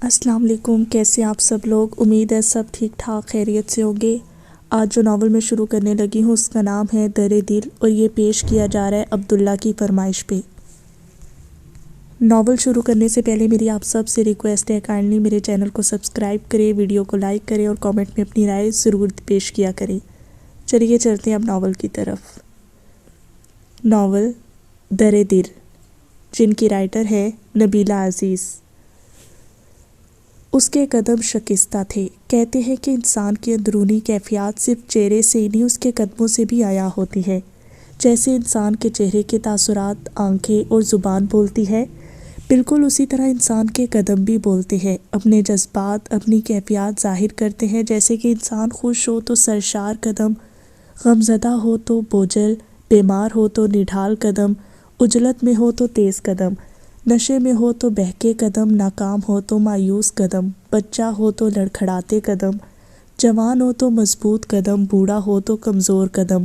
السلام علیکم، کیسے آپ سب لوگ؟ امید ہے سب ٹھیک ٹھاک خیریت سے ہوں گے۔ آج جو ناول میں شروع کرنے لگی ہوں اس کا نام ہے در دل، اور یہ پیش کیا جا رہا ہے عبداللہ کی فرمائش پہ۔ ناول شروع کرنے سے پہلے میری آپ سب سے ریکویسٹ ہے، کائنڈلی میرے چینل کو سبسکرائب کریں، ویڈیو کو لائک کریں اور کامنٹ میں اپنی رائے ضرور پیش کیا کریں۔ چلیے چلتے ہیں اب ناول کی طرف۔ ناول در دل، جن کی رائٹر ہے نبیلہ عزیز۔ اس کے قدم شکستہ تھے۔ کہتے ہیں کہ انسان کی اندرونی کیفیات صرف چہرے سے ہی نہیں، اس کے قدموں سے بھی عیاں ہوتی ہے۔ جیسے انسان کے چہرے کے تاثرات آنکھیں اور زبان بولتی ہے، بالکل اسی طرح انسان کے قدم بھی بولتے ہیں، اپنے جذبات، اپنی کیفیات ظاہر کرتے ہیں۔ جیسے کہ انسان خوش ہو تو سرشار قدم، غمزدہ ہو تو بوجھل، بیمار ہو تو نڈھال قدم، عجلت میں ہو تو تیز قدم، نشے میں ہو تو بہکے قدم، ناکام ہو تو مایوس قدم، بچہ ہو تو لڑکھڑاتے قدم، جوان ہو تو مضبوط قدم، بوڑھا ہو تو کمزور قدم،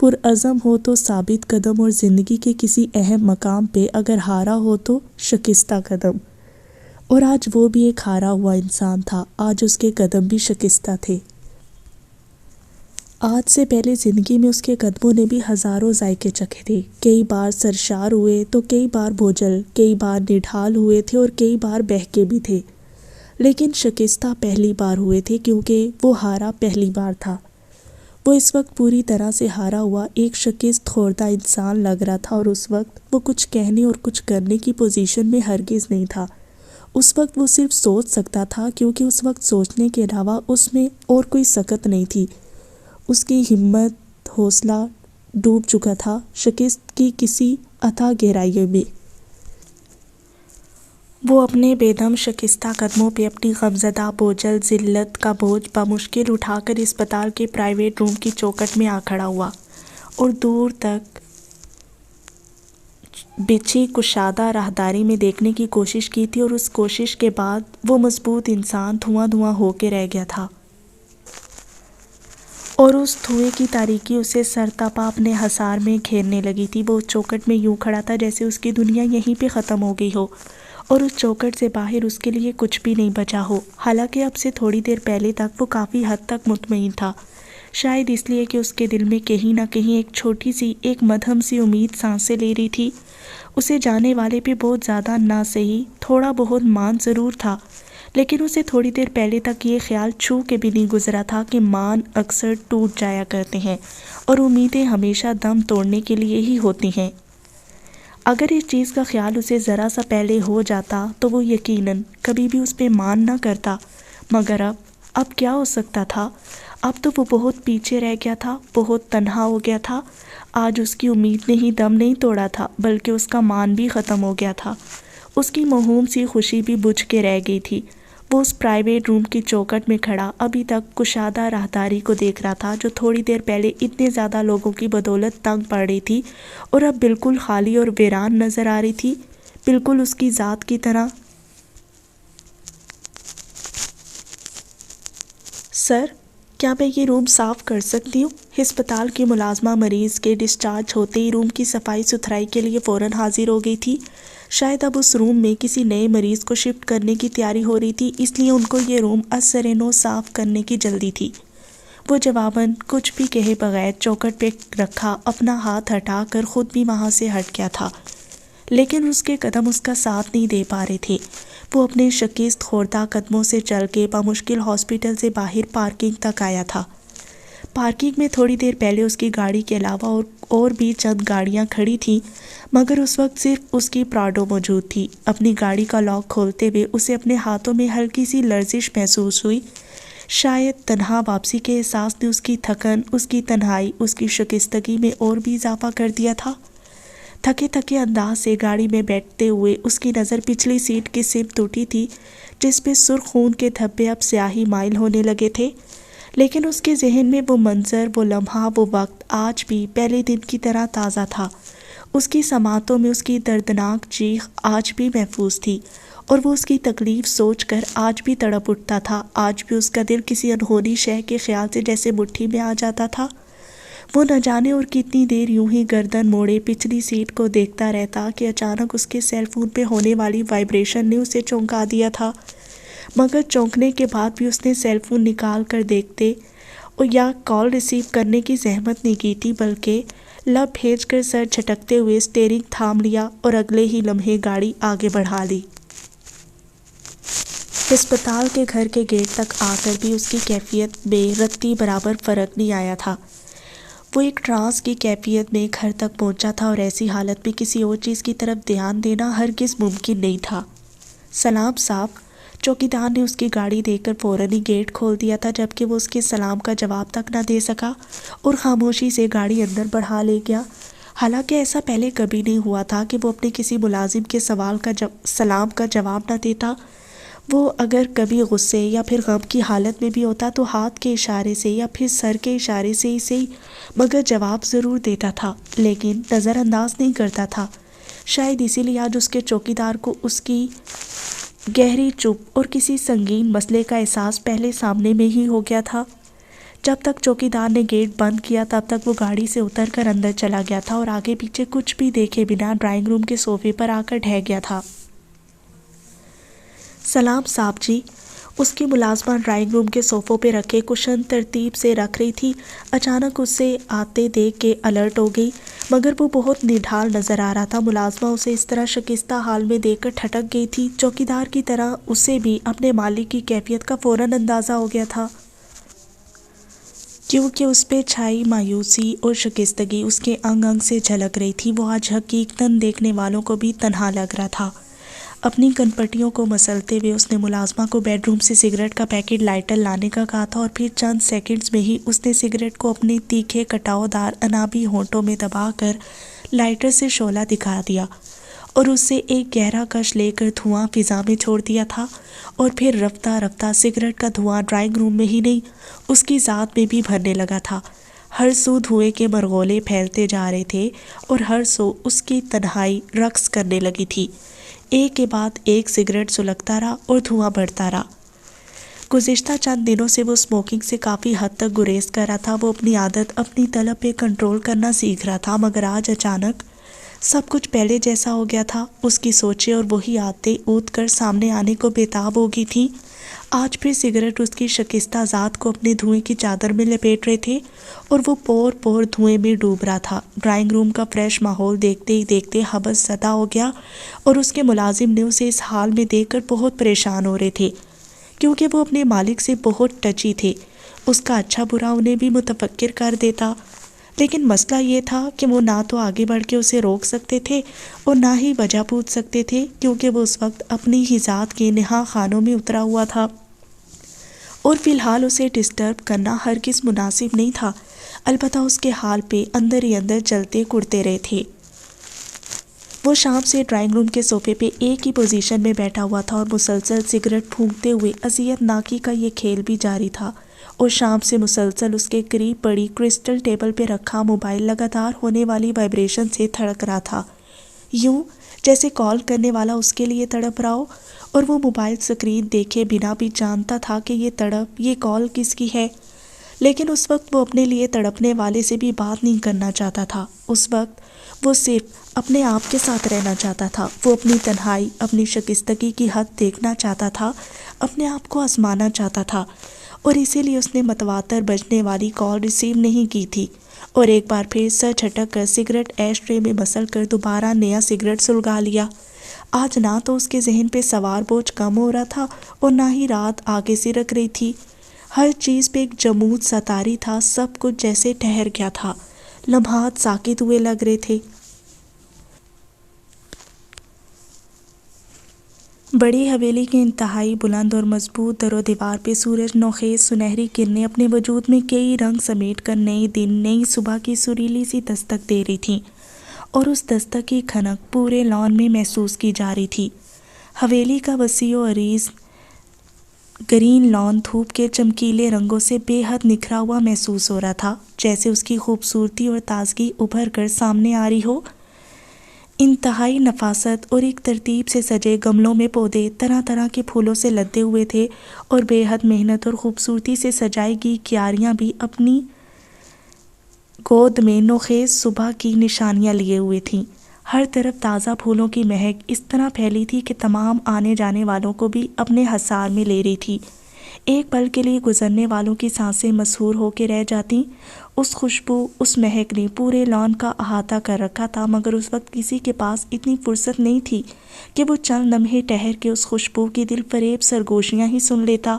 پرعزم ہو تو ثابت قدم، اور زندگی کے کسی اہم مقام پہ اگر ہارا ہو تو شکستہ قدم۔ اور آج وہ بھی ایک ہارا ہوا انسان تھا، آج اس کے قدم بھی شکستہ تھے۔ آج سے پہلے زندگی میں اس کے قدموں نے بھی ہزاروں ذائقے چکھے تھے۔ کئی بار سرشار ہوئے تو کئی بار بوجھل، کئی بار نڈھال ہوئے تھے اور کئی بار بہکے بھی تھے، لیکن شکستہ پہلی بار ہوئے تھے کیونکہ وہ ہارا پہلی بار تھا۔ وہ اس وقت پوری طرح سے ہارا ہوا ایک شکست خوردہ انسان لگ رہا تھا، اور اس وقت وہ کچھ کہنے اور کچھ کرنے کی پوزیشن میں ہرگز نہیں تھا۔ اس وقت وہ صرف سوچ سکتا تھا، کیونکہ اس وقت سوچنے کے علاوہ اس میں اور کوئی سکت نہیں تھی۔ اس کی ہمت، حوصلہ ڈوب چکا تھا شکست کی کسی اتھاہ گہرائیوں میں۔ وہ اپنے بے دم شکستہ قدموں پہ اپنی غمزدہ بوجھل ذلت کا بوجھ بمشکل اٹھا کر اسپتال کے پرائیویٹ روم کی چوکھٹ میں آ کھڑا ہوا، اور دور تک بچھی کشادہ راہداری میں دیکھنے کی کوشش کی تھی، اور اس کوشش کے بعد وہ مضبوط انسان دھواں دھواں ہو کے رہ گیا تھا، اور اس دھوئیں کی تاریکی اسے سرتاپا اپنے حصار میں گھیرنے لگی تھی۔ وہ چوکھٹ میں یوں کھڑا تھا جیسے اس کی دنیا یہیں پہ ختم ہو گئی ہو، اور اس چوکھٹ سے باہر اس کے لیے کچھ بھی نہیں بچا ہو۔ حالانکہ اب سے تھوڑی دیر پہلے تک وہ کافی حد تک مطمئن تھا، شاید اس لیے کہ اس کے دل میں کہیں نہ کہیں ایک چھوٹی سی، ایک مدھم سی امید سانسیں لے رہی تھی۔ اسے جانے والے پہ بہت زیادہ نہ صحیح تھوڑا بہت مان ضرور تھا، لیکن اسے تھوڑی دیر پہلے تک یہ خیال چھو کے بھی نہیں گزرا تھا کہ مان اکثر ٹوٹ جایا کرتے ہیں، اور امیدیں ہمیشہ دم توڑنے کے لیے ہی ہوتی ہیں۔ اگر اس چیز کا خیال اسے ذرا سا پہلے ہو جاتا تو وہ یقیناً کبھی بھی اس پہ مان نہ کرتا، مگر اب کیا ہو سکتا تھا؟ اب تو وہ بہت پیچھے رہ گیا تھا، بہت تنہا ہو گیا تھا۔ آج اس کی امید نے ہی دم نہیں توڑا تھا، بلکہ اس کا مان بھی ختم ہو گیا تھا۔ اس کی موہوم سی خوشی بھی بجھ کے رہ گئی تھی۔ وہ اس پرائیویٹ روم کی چوکھٹ میں کھڑا ابھی تک کشادہ راہداری کو دیکھ رہا تھا، جو تھوڑی دیر پہلے اتنے زیادہ لوگوں کی بدولت تنگ پڑ رہی تھی، اور اب بالکل خالی اور ویران نظر آ رہی تھی، بالکل اس کی ذات کی طرح۔ سر، کیا میں یہ روم صاف کر سکتی ہوں؟ ہسپتال کی ملازمہ مریض کے ڈسچارج ہوتے ہی روم کی صفائی ستھرائی کے لیے فوراً حاضر ہو گئی تھی۔ شاید اب اس روم میں کسی نئے مریض کو شفٹ کرنے کی تیاری ہو رہی تھی، اس لیے ان کو یہ روم ازسر نو صاف کرنے کی جلدی تھی۔ وہ جواباً کچھ بھی کہے بغیر چوکھٹ پہ رکھا اپنا ہاتھ ہٹا کر خود بھی وہاں سے ہٹ گیا تھا، لیکن اس کے قدم اس کا ساتھ نہیں دے پا رہے تھے۔ وہ اپنے شکست خوردہ قدموں سے چل کے بمشکل ہاسپٹل سے باہر پارکنگ تک آیا تھا۔ پارکنگ میں تھوڑی دیر پہلے اس کی گاڑی کے علاوہ اور بھی چند گاڑیاں کھڑی تھیں، مگر اس وقت صرف اس کی پراڈو موجود تھی۔ اپنی گاڑی کا لاک کھولتے ہوئے اسے اپنے ہاتھوں میں ہلکی سی لرزش محسوس ہوئی۔ شاید تنہا واپسی کے احساس نے اس کی تھکن، اس کی تنہائی، اس کی شکستگی میں اور بھی اضافہ کر دیا تھا۔ تھکے تھکے انداز سے گاڑی میں بیٹھتے ہوئے اس کی نظر پچھلی سیٹ کی سمت اٹھی تھی، جس پہ سرخ خون کے دھبے اب سیاہی مائل ہونے لگے تھے، لیکن اس کے ذہن میں وہ منظر، وہ لمحہ، وہ وقت آج بھی پہلے دن کی طرح تازہ تھا۔ اس کی سماعتوں میں اس کی دردناک چیخ آج بھی محفوظ تھی، اور وہ اس کی تکلیف سوچ کر آج بھی تڑپ اٹھتا تھا۔ آج بھی اس کا دل کسی انہونی شے کے خیال سے جیسے مٹھی میں آ جاتا تھا۔ وہ نہ جانے اور کتنی دیر یوں ہی گردن موڑے پچھلی سیٹ کو دیکھتا رہتا کہ اچانک اس کے سیل فون پہ ہونے والی وائبریشن نے اسے چونکا دیا تھا۔ مگر چونکنے کے بعد بھی اس نے سیل فون نکال کر دیکھتے اور یا کال ریسیو کرنے کی زحمت نہیں کی تھی، بلکہ لب بھیج کر سر جھٹکتے ہوئے اسٹیئرنگ تھام لیا اور اگلے ہی لمحے گاڑی آگے بڑھا لی۔ ہسپتال کے گھر کے گیٹ تک آ کر بھی اس کی کیفیت میں رتی برابر فرق نہیں آیا تھا۔ وہ ایک ٹرانس کی کیفیت میں گھر تک پہنچا تھا اور ایسی حالت میں کسی اور چیز کی طرف دھیان دینا ہرگز ممکن نہیں تھا۔ سلام صاحب، چوکیدار نے اس کی گاڑی دیکھ کر فوراً ہی گیٹ کھول دیا تھا، جبکہ وہ اس کے سلام کا جواب تک نہ دے سکا اور خاموشی سے گاڑی اندر بڑھا لے گیا۔ حالانکہ ایسا پہلے کبھی نہیں ہوا تھا کہ وہ اپنے کسی ملازم کے سلام کا جواب نہ دیتا۔ وہ اگر کبھی غصے یا پھر غم کی حالت میں بھی ہوتا تو ہاتھ کے اشارے سے یا پھر سر کے اشارے سے ہی صحیح مگر جواب ضرور دیتا تھا، لیکن نظر انداز نہیں کرتا تھا۔ شاید اسی لیے آج اس کے چوکیدار کو اس کی گہری چپ اور کسی سنگین مسئلے کا احساس پہلے سامنے میں ہی ہو گیا تھا۔ جب تک چوکیدار نے گیٹ بند کیا تب تک وہ گاڑی سے اتر کر اندر چلا گیا تھا اور آگے پیچھے کچھ بھی دیکھے بنا ڈرائنگ روم کے صوفے پر آ کر ڈھہ گیا تھا۔ سلام صاحب جی، اس کی ملازمہ ڈرائنگ روم کے صوفوں پہ رکھے کشن ترتیب سے رکھ رہی تھی۔ اچانک اسے آتے دیکھ کے الرٹ ہو گئی، مگر وہ بہت نڈھال نظر آ رہا تھا۔ ملازمہ اسے اس طرح شکستہ حال میں دیکھ کر ٹھٹک گئی تھی۔ چوکیدار کی طرح اسے بھی اپنے مالک کی کیفیت کا فوراً اندازہ ہو گیا تھا، کیونکہ اس پہ چھائی مایوسی اور شکستگی اس کے انگ انگ سے جھلک رہی تھی۔ وہ آج حقیقتاً دیکھنے والوں کو بھی تنہا لگ رہا تھا۔ اپنی کنپٹیوں کو مسلتے ہوئے اس نے ملازمہ کو بیڈ روم سے سگریٹ کا پیکٹ لائٹر لانے کا کہا تھا اور پھر چند سیکنڈز میں ہی اس نے سگریٹ کو اپنے تیکھے کٹاؤ دار انابی ہونٹوں میں دبا کر لائٹر سے شعلہ دکھا دیا اور اس سے ایک گہرا کش لے کر دھواں فضا میں چھوڑ دیا تھا، اور پھر رفتہ رفتہ سگریٹ کا دھواں ڈرائنگ روم میں ہی نہیں اس کی ذات میں بھی بھرنے لگا تھا۔ ہر سو دھوئیں کے مرغولے پھیلتے جا رہے تھے اور ہر سو اس کی تنہائی رقص کرنے لگی تھی۔ ایک کے بعد ایک سگریٹ سلگتا رہا اور دھواں بڑھتا رہا۔ گزشتہ چند دنوں سے وہ اسموکنگ سے کافی حد تک گریز کر رہا تھا۔ وہ اپنی عادت، اپنی طلب پہ کنٹرول کرنا سیکھ رہا تھا، مگر آج اچانک سب کچھ پہلے جیسا ہو گیا تھا۔ اس کی سوچیں اور وہی عادتیں اود کر سامنے آنے کو بےتاب ہو گئی تھیں۔ آج پھر سگریٹ اس کی شکستہ ذات کو اپنے دھوئیں کی چادر میں لپیٹ رہے تھے اور وہ پور پور دھوئیں میں ڈوب رہا تھا۔ ڈرائنگ روم کا فریش ماحول دیکھتے ہی دیکھتے حبس زدہ ہو گیا اور اس کے ملازم نے اسے اس حال میں دیکھ کر بہت پریشان ہو رہے تھے، کیونکہ وہ اپنے مالک سے بہت ٹچی تھے۔ اس کا اچھا برا انہیں بھی متفکر کر دیتا، لیکن مسئلہ یہ تھا کہ وہ نہ تو آگے بڑھ کے اسے روک سکتے تھے اور نہ ہی وجہ پوچھ سکتے تھے، کیونکہ وہ اس وقت اپنی ہی ذات کے نہا خانوں میں اترا ہوا تھا اور فی الحال اسے ڈسٹرب کرنا ہرگز مناسب نہیں تھا۔ البتہ اس کے حال پہ اندر ہی اندر جلتے کڑتے رہے تھے۔ وہ شام سے ڈرائنگ روم کے صوفے پہ ایک ہی پوزیشن میں بیٹھا ہوا تھا اور مسلسل سگریٹ پھونکتے ہوئے اذیت ناکی کا یہ کھیل بھی جاری تھا، اور شام سے مسلسل اس کے قریب پڑی کرسٹل ٹیبل پہ رکھا موبائل لگاتار ہونے والی وائبریشن سے تھڑک رہا تھا، یوں جیسے کال کرنے والا اس کے لیے تڑپ رہا ہو، اور وہ موبائل سکرین دیکھے بنا بھی جانتا تھا کہ یہ تڑپ، یہ کال کس کی ہے۔ لیکن اس وقت وہ اپنے لیے تڑپنے والے سے بھی بات نہیں کرنا چاہتا تھا۔ اس وقت وہ صرف اپنے آپ کے ساتھ رہنا چاہتا تھا۔ وہ اپنی تنہائی، اپنی شکستگی کی حد دیکھنا چاہتا تھا، اپنے آپ کو آزمانا چاہتا تھا، اور اسی لیے اس نے متواتر بجنے والی کال ریسیو نہیں کی تھی، اور ایک بار پھر سر جھٹک کر سگریٹ ایش ٹرے میں مسل کر دوبارہ نیا سگریٹ سلگا لیا۔ آج نہ تو اس کے ذہن پہ سوار بوجھ کم ہو رہا تھا اور نہ ہی رات آگے سے رک رہی تھی۔ ہر چیز پہ ایک جمود سا طاری تھا، سب کچھ جیسے ٹھہر گیا تھا، لمحات ساکت ہوئے لگ رہے تھے۔ بڑی حویلی کے انتہائی بلند اور مضبوط در و دیوار پہ سورج نوخیز سنہری کرنیں اپنے وجود میں کئی رنگ سمیٹ کر نئے دن، نئی صبح کی سریلی سی دستک دے رہی تھیں، اور اس دستک کی کھنک پورے لان میں محسوس کی جا رہی تھی۔ حویلی کا وسیع و عریض گرین لان دھوپ کے چمکیلے رنگوں سے بے حد نکھرا ہوا محسوس ہو رہا تھا، جیسے اس کی خوبصورتی اور تازگی ابھر کر سامنے آ رہی ہو۔ انتہائی نفاست اور ایک ترتیب سے سجے گملوں میں پودے طرح طرح کے پھولوں سے لدے ہوئے تھے، اور بے حد محنت اور خوبصورتی سے سجائی گئی کیاریاں بھی اپنی گود میں نوخیز صبح کی نشانیاں لیے ہوئے تھیں۔ ہر طرف تازہ پھولوں کی مہک اس طرح پھیلی تھی کہ تمام آنے جانے والوں کو بھی اپنے حصار میں لے رہی تھی۔ ایک پل کے لیے گزرنے والوں کی سانسیں مسحور ہو کے رہ جاتی۔ اس خوشبو، اس مہک نے پورے لان کا احاطہ کر رکھا تھا، مگر اس وقت کسی کے پاس اتنی فرصت نہیں تھی کہ وہ چند لمحے ٹھہر کے اس خوشبو کی دل فریب سرگوشیاں ہی سن لیتا۔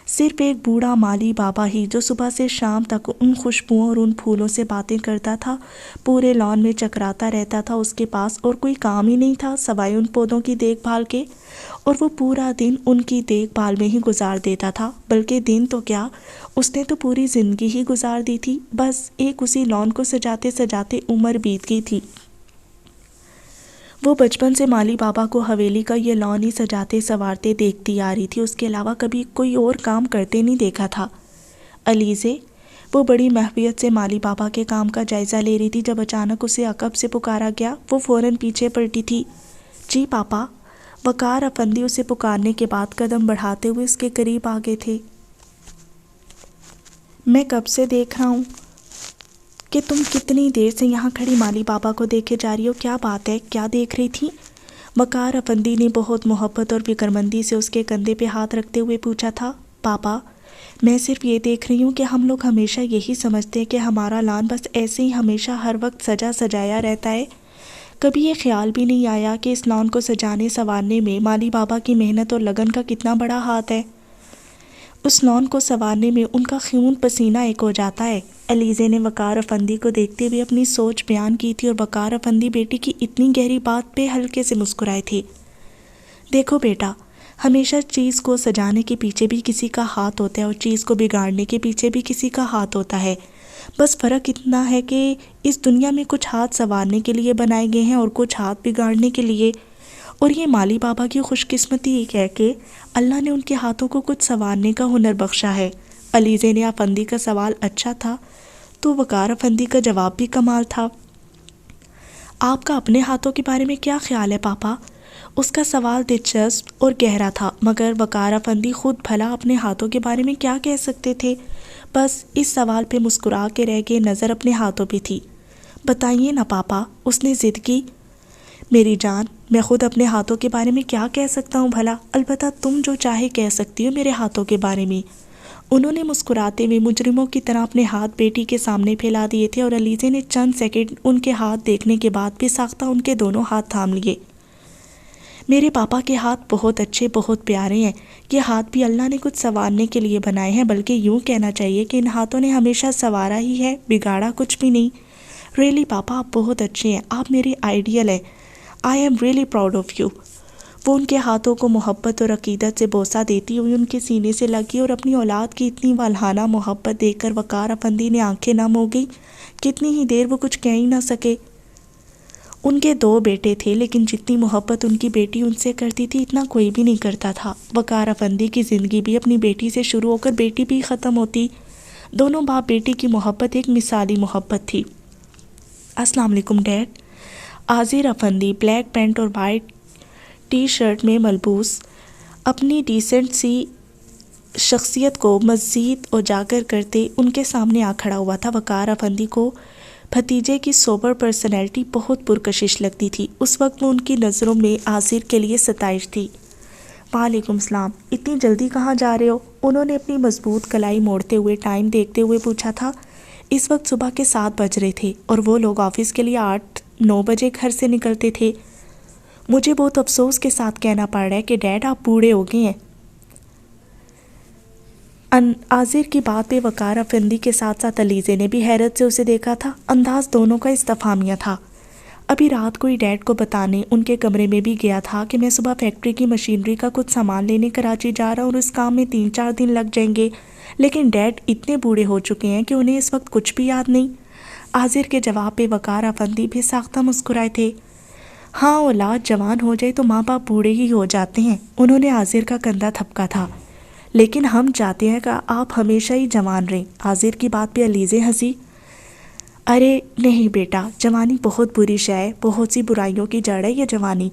صرف ایک بوڑھا مالی بابا ہی جو صبح سے شام تک ان خوشبوؤں اور ان پھولوں سے باتیں کرتا تھا، پورے لان میں چکراتا رہتا تھا۔ اس کے پاس اور کوئی کام ہی نہیں تھا سوائے ان پودوں کی دیکھ بھال کے، اور وہ پورا دن ان کی دیکھ بھال میں ہی گزار دیتا تھا۔ بلکہ دن تو کیا، اس نے تو پوری زندگی ہی گزار دی تھی، بس ایک اسی لان کو سجاتے سجاتے عمر بیت گئی تھی۔ وہ بچپن سے مالی بابا کو حویلی کا یہ لان ہی سجاتے سنوارتے دیکھتی آ رہی تھی، اس کے علاوہ کبھی کوئی اور کام کرتے نہیں دیکھا تھا۔ علیزے، وہ بڑی محبت سے مالی بابا کے کام کا جائزہ لے رہی تھی جب اچانک اسے عقب سے پکارا گیا۔ وہ فوراً پیچھے پلٹی تھی۔ جی پاپا، وقار افندی اسے پکارنے کے بعد قدم بڑھاتے ہوئے اس کے قریب آ گئے تھے۔ میں کب سے دیکھ رہا ہوں کہ تم کتنی دیر سے یہاں کھڑی مالی بابا کو دیکھے جا رہی ہو، کیا بات ہے، کیا دیکھ رہی تھی؟ وقار افندی نے بہت محبت اور فکرمندی سے اس کے کندھے پہ ہاتھ رکھتے ہوئے پوچھا تھا۔ پاپا، میں صرف یہ دیکھ رہی ہوں کہ ہم لوگ ہمیشہ یہی سمجھتے ہیں کہ ہمارا لان بس ایسے ہی ہمیشہ ہر وقت سجا سجایا رہتا ہے۔ کبھی یہ خیال بھی نہیں آیا کہ اس لان کو سجانے سنوارنے میں مالی بابا کی محنت اور لگن کا کتنا بڑا ہاتھ ہے۔ اس لان کو سنوارنے میں ان کا خون پسینہ ایک ہو جاتا ہے۔ علیزے نے وقار افندی کو دیکھتے ہوئے اپنی سوچ بیان کی تھی، اور وقار افندی بیٹی کی اتنی گہری بات پہ ہلکے سے مسکرائے تھے۔ دیکھو بیٹا، ہمیشہ چیز کو سجانے کے پیچھے بھی کسی کا ہاتھ ہوتا ہے اور چیز کو بگاڑنے کے پیچھے بھی کسی کا ہاتھ ہوتا ہے۔ بس فرق اتنا ہے کہ اس دنیا میں کچھ ہاتھ سنوارنے کے لیے بنائے گئے ہیں اور کچھ ہاتھ بگاڑنے کے لیے، اور یہ مالی بابا کی خوش قسمتی ایک ہے کہ اللہ نے ان کے ہاتھوں کو کچھ سنوارنے کا ہنر بخشا ہے۔ علیزے نے افندی کا سوال اچھا تھا تو وقار افندی کا جواب بھی کمال تھا۔ آپ کا اپنے ہاتھوں کے بارے میں کیا خیال ہے پاپا؟ اس کا سوال دلچسپ اور گہرا تھا، مگر وقار افندی خود بھلا اپنے ہاتھوں کے بارے میں کیا کہہ سکتے تھے؟ بس اس سوال پہ مسکرا کے رہ گئے، نظر اپنے ہاتھوں پہ تھی۔ بتائیے نا پاپا، اس نے ضد کی۔ میری جان، میں خود اپنے ہاتھوں کے بارے میں کیا کہہ سکتا ہوں بھلا؟ البتہ تم جو چاہے کہہ سکتی ہو میرے ہاتھوں کے بارے میں۔ انہوں نے مسکراتے ہوئے مجرموں کی طرح اپنے ہاتھ بیٹی کے سامنے پھیلا دیے تھے، اور علیزے نے چند سیکنڈ ان کے ہاتھ دیکھنے کے بعد بھی ساختہ ان کے دونوں ہاتھ تھام لیے۔ میرے پاپا کے ہاتھ بہت اچھے، بہت پیارے ہیں۔ یہ ہاتھ بھی اللہ نے کچھ سنوارنے کے لیے بنائے ہیں، بلکہ یوں کہنا چاہیے کہ ان ہاتھوں نے ہمیشہ سنوارا ہی ہے، بگاڑا کچھ بھی نہیں۔ ریئلی پاپا، آپ بہت اچھے ہیں، آپ میرے آئیڈیل ہیں۔ I am really proud of you. وہ ان کے ہاتھوں کو محبت اور عقیدت سے بوسہ دیتی ہوئی ان کے سینے سے لگی، اور اپنی اولاد کی اتنی والہانہ محبت دیکھ کر وقار افندی نے آنکھیں نم ہو گئی۔ کتنی ہی دیر وہ کچھ کہہ ہی نہ سکے۔ ان کے 2 بیٹے تھے، لیکن جتنی محبت ان کی بیٹی ان سے کرتی تھی اتنا کوئی بھی نہیں کرتا تھا۔ وقار افندی کی زندگی بھی اپنی بیٹی سے شروع ہو کر بیٹی بھی ختم ہوتی۔ دونوں باپ بیٹی کی محبت ایک مثالی محبت تھی۔ السلام علیکم ڈیڈ۔ عازر افندی بلیک پینٹ اور وائٹ ٹی شرٹ میں ملبوس اپنی ڈیسنٹ سی شخصیت کو مزید اجاگر کرتے ان کے سامنے آ کھڑا ہوا تھا۔ وقار افندی کو بھتیجے کی سوبر پرسنالٹی بہت پرکشش لگتی تھی۔ اس وقت وہ ان کی نظروں میں عازر کے لیے ستائش تھی۔ وعلیکم السلام، اتنی جلدی کہاں جا رہے ہو؟ انہوں نے اپنی مضبوط کلائی موڑتے ہوئے ٹائم دیکھتے ہوئے پوچھا تھا۔ اس وقت صبح کے 7 بج رہے تھے، اور وہ لوگ آفس کے لیے 8-9 بجے گھر سے نکلتے تھے۔ مجھے بہت افسوس کے ساتھ کہنا پڑ رہا ہے کہ ڈیڈ آپ بوڑھے ہو گئے ہیں۔ عازر کی بات پہ وقار افندی کے ساتھ ساتھ علیزے نے بھی حیرت سے اسے دیکھا تھا۔ انداز دونوں کا استفہامیہ تھا۔ ابھی رات کو ہی ڈیڈ کو بتانے ان کے کمرے میں بھی گیا تھا کہ میں صبح فیکٹری کی مشینری کا کچھ سامان لینے کراچی جا رہا ہوں، اور اس کام میں 3-4 دن لگ جائیں گے، لیکن ڈیڈ اتنے بوڑھے ہو چکے ہیں کہ انہیں اس وقت کچھ بھی یاد نہیں۔ عازر کے جواب پہ وقار افندی بھی ساختہ مسکرائے تھے۔ ہاں، اولاد جوان ہو جائے تو ماں باپ بوڑھے ہی ہو جاتے ہیں۔ انہوں نے عازر کا کندھا تھپکا تھا۔ لیکن ہم چاہتے ہیں کہ آپ ہمیشہ ہی جوان رہیں۔ عازر کی بات پہ علیزے ہنسی۔ ارے نہیں بیٹا، جوانی بہت بری شے ہے، بہت سی برائیوں کی جڑ ہے یہ جوانی۔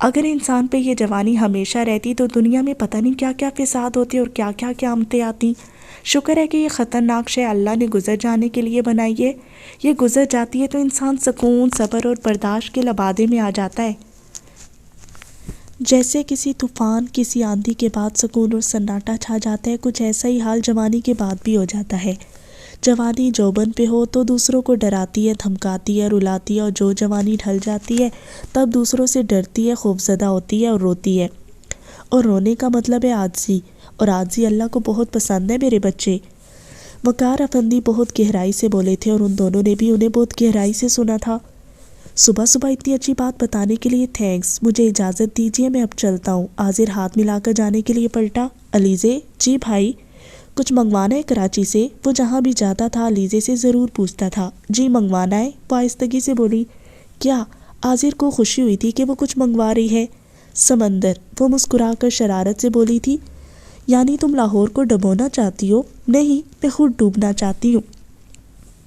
اگر انسان پہ یہ جوانی ہمیشہ رہتی تو دنیا میں پتہ نہیں کیا کیا فساد ہوتے اور کیا کیا قیامتیں آتی۔ شکر ہے کہ یہ خطرناک شے اللہ نے گزر جانے کے لیے بنائی ہے، یہ گزر جاتی ہے تو انسان سکون، صبر اور برداشت کے لبادے میں آ جاتا ہے۔ جیسے کسی طوفان، کسی آندھی کے بعد سکون اور سناٹا چھا جاتا ہے، کچھ ایسا ہی حال جوانی کے بعد بھی ہو جاتا ہے۔ جوانی جوبن پہ ہو تو دوسروں کو ڈراتی ہے، دھمکاتی ہے، رلاتی ہے، اور جو جوانی ڈھل جاتی ہے تب دوسروں سے ڈرتی ہے، خوفزدہ ہوتی ہے اور روتی ہے۔ اور رونے کا مطلب ہے عاجزی، اور عاجزی اللہ کو بہت پسند ہے میرے بچے۔ وقار افندی بہت گہرائی سے بولے تھے اور ان دونوں نے بھی انہیں بہت گہرائی سے سنا تھا۔ صبح صبح اتنی اچھی بات بتانے کے لیے تھینکس، مجھے اجازت دیجیے میں اب چلتا ہوں۔ عاذر ہاتھ ملا کر جانے کے لیے پلٹا۔ علیزے، جی بھائی، کچھ منگوانا ہے کراچی سے؟ وہ جہاں بھی جاتا تھا علیزے سے ضرور پوچھتا تھا۔ جی منگوانا ہے، وہ آہستگی سے بولی۔ کیا؟ عاذر کو خوشی ہوئی تھی کہ وہ کچھ منگوا رہی ہے۔ سمندر، وہ مسکرا کر شرارت سے بولی تھی۔ یعنی تم لاہور کو ڈبونا چاہتی ہو؟ نہیں، میں خود ڈوبنا چاہتی ہوں۔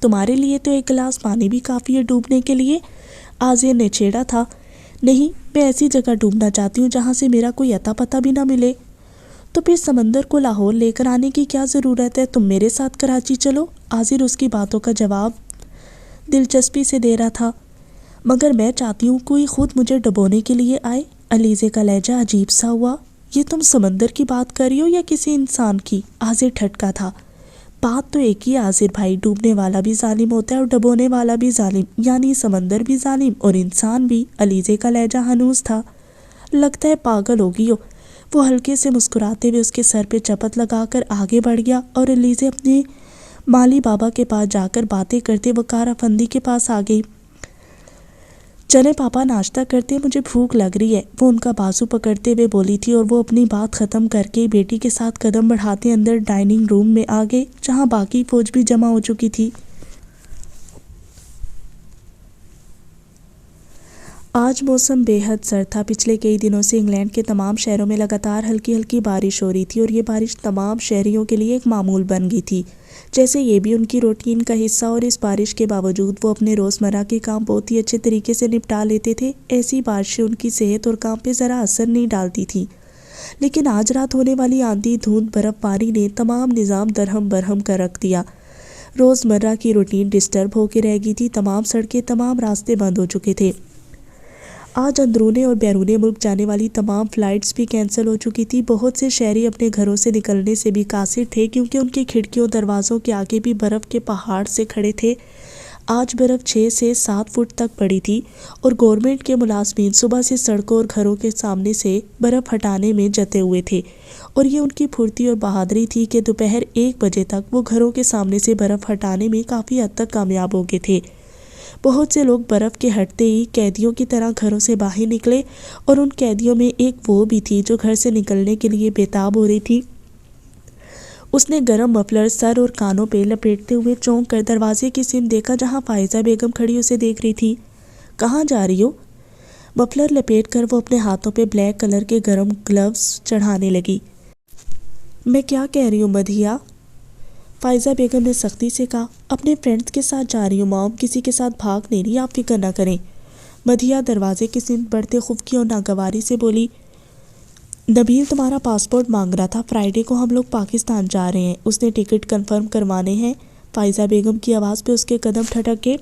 تمہارے لیے تو ایک گلاس پانی بھی کافی ہے ڈوبنے کے لیے، عاذر نے چھیڑا تھا۔ نہیں، میں ایسی جگہ ڈوبنا چاہتی ہوں جہاں سے میرا کوئی اتا پتہ بھی نہ ملے۔ تو پھر سمندر کو لاہور لے کر آنے کی کیا ضرورت ہے؟ تم میرے ساتھ کراچی چلو۔ عاذر اس کی باتوں کا جواب دلچسپی سے دے رہا تھا۔ مگر میں چاہتی ہوں کوئی خود مجھے ڈبونے کے لیے آئے۔ علیزے کا لہجہ عجیب سا ہوا۔ یہ تم سمندر کی بات کر رہی ہو یا کسی انسان کی؟ عاذر ٹھٹکا تھا۔ بات تو ایک ہی ہے عاذر بھائی، ڈوبنے والا بھی ظالم ہوتا ہے اور ڈبونے والا بھی ظالم، یعنی سمندر بھی ظالم اور انسان بھی۔ علیزے کا لہجہ ہنوز تھا۔ لگتا ہے پاگل ہوگی ہو۔ وہ ہلکے سے مسکراتے ہوئے اس کے سر پہ چپت لگا کر آگے بڑھ گیا اور علیزے اپنے مالی بابا کے پاس جا کر باتیں کرتے وقار افندی کے پاس آ گئی۔ چلے پاپا ناشتہ کرتے، مجھے بھوک لگ رہی ہے، وہ ان کا بازو پکڑتے ہوئے بولی تھی، اور وہ اپنی بات ختم کر کے بیٹی کے ساتھ قدم بڑھاتے اندر ڈائننگ روم میں آ گئے جہاں باقی فوج بھی جمع ہو چکی تھی۔ آج موسم بے حد سرد تھا۔ پچھلے کئی دنوں سے انگلینڈ کے تمام شہروں میں لگاتار ہلکی ہلکی بارش ہو رہی تھی اور یہ بارش تمام شہریوں کے لیے ایک معمول بن گئی تھی، جیسے یہ بھی ان کی روٹین کا حصہ، اور اس بارش کے باوجود وہ اپنے روزمرہ کے کام بہت ہی اچھے طریقے سے نپٹا لیتے تھے۔ ایسی بارشیں ان کی صحت اور کام پہ ذرا اثر نہیں ڈالتی تھیں، لیکن آج رات ہونے والی آندھی، دھند، برف باری نے تمام نظام درہم برہم کر رکھ دیا۔ روزمرہ کی روٹین ڈسٹرب ہو کے رہ گئی تھی، تمام سڑکیں، تمام راستے بند ہو چکے تھے۔ آج اندرون اور بیرون ملک جانے والی تمام فلائٹس بھی کینسل ہو چکی تھی۔ بہت سے شہری اپنے گھروں سے نکلنے سے بھی قاصر تھے کیونکہ ان کی کھڑکیوں، دروازوں کے آگے بھی برف کے پہاڑ سے کھڑے تھے۔ آج برف 6 سے 7 فٹ تک پڑی تھی اور گورنمنٹ کے ملازمین صبح سے سڑکوں اور گھروں کے سامنے سے برف ہٹانے میں جتے ہوئے تھے، اور یہ ان کی پھرتی اور بہادری تھی کہ دوپہر 1 بجے تک وہ گھروں کے سامنے سے برف ہٹانے میں کافی حد تک کامیاب ہو گئے تھے۔ بہت سے لوگ برف کے ہٹتے ہی قیدیوں کی طرح گھروں سے باہر نکلے، اور ان قیدیوں میں ایک وہ بھی تھی جو گھر سے نکلنے کے لیے بےتاب ہو رہی تھی۔ اس نے گرم مفلر سر اور کانوں پہ لپیٹتے ہوئے چونک کر دروازے کی سمت دیکھا جہاں فائزہ بیگم کھڑی اسے دیکھ رہی تھی۔ کہاں جا رہی ہو؟ مفلر لپیٹ کر وہ اپنے ہاتھوں پہ بلیک کلر کے گرم گلوز چڑھانے لگی۔ میں کیا کہہ رہی ہوں مدھیہ؟ فائزہ بیگم نے سختی سے کہا۔ اپنے فرینڈز کے ساتھ جا رہی ہوں مام، کسی کے ساتھ بھاگ نہیں رہی، آپ فکر نہ کریں۔ مدھیہ دروازے کی سمت بڑھتے خفگی اور ناگواری سے بولی۔ نبیل تمہارا پاسپورٹ مانگ رہا تھا، فرائیڈے کو ہم لوگ پاکستان جا رہے ہیں، اس نے ٹکٹ کنفرم کروانے ہیں۔ فائزہ بیگم کی آواز پہ اس کے قدم ٹھٹک گئے۔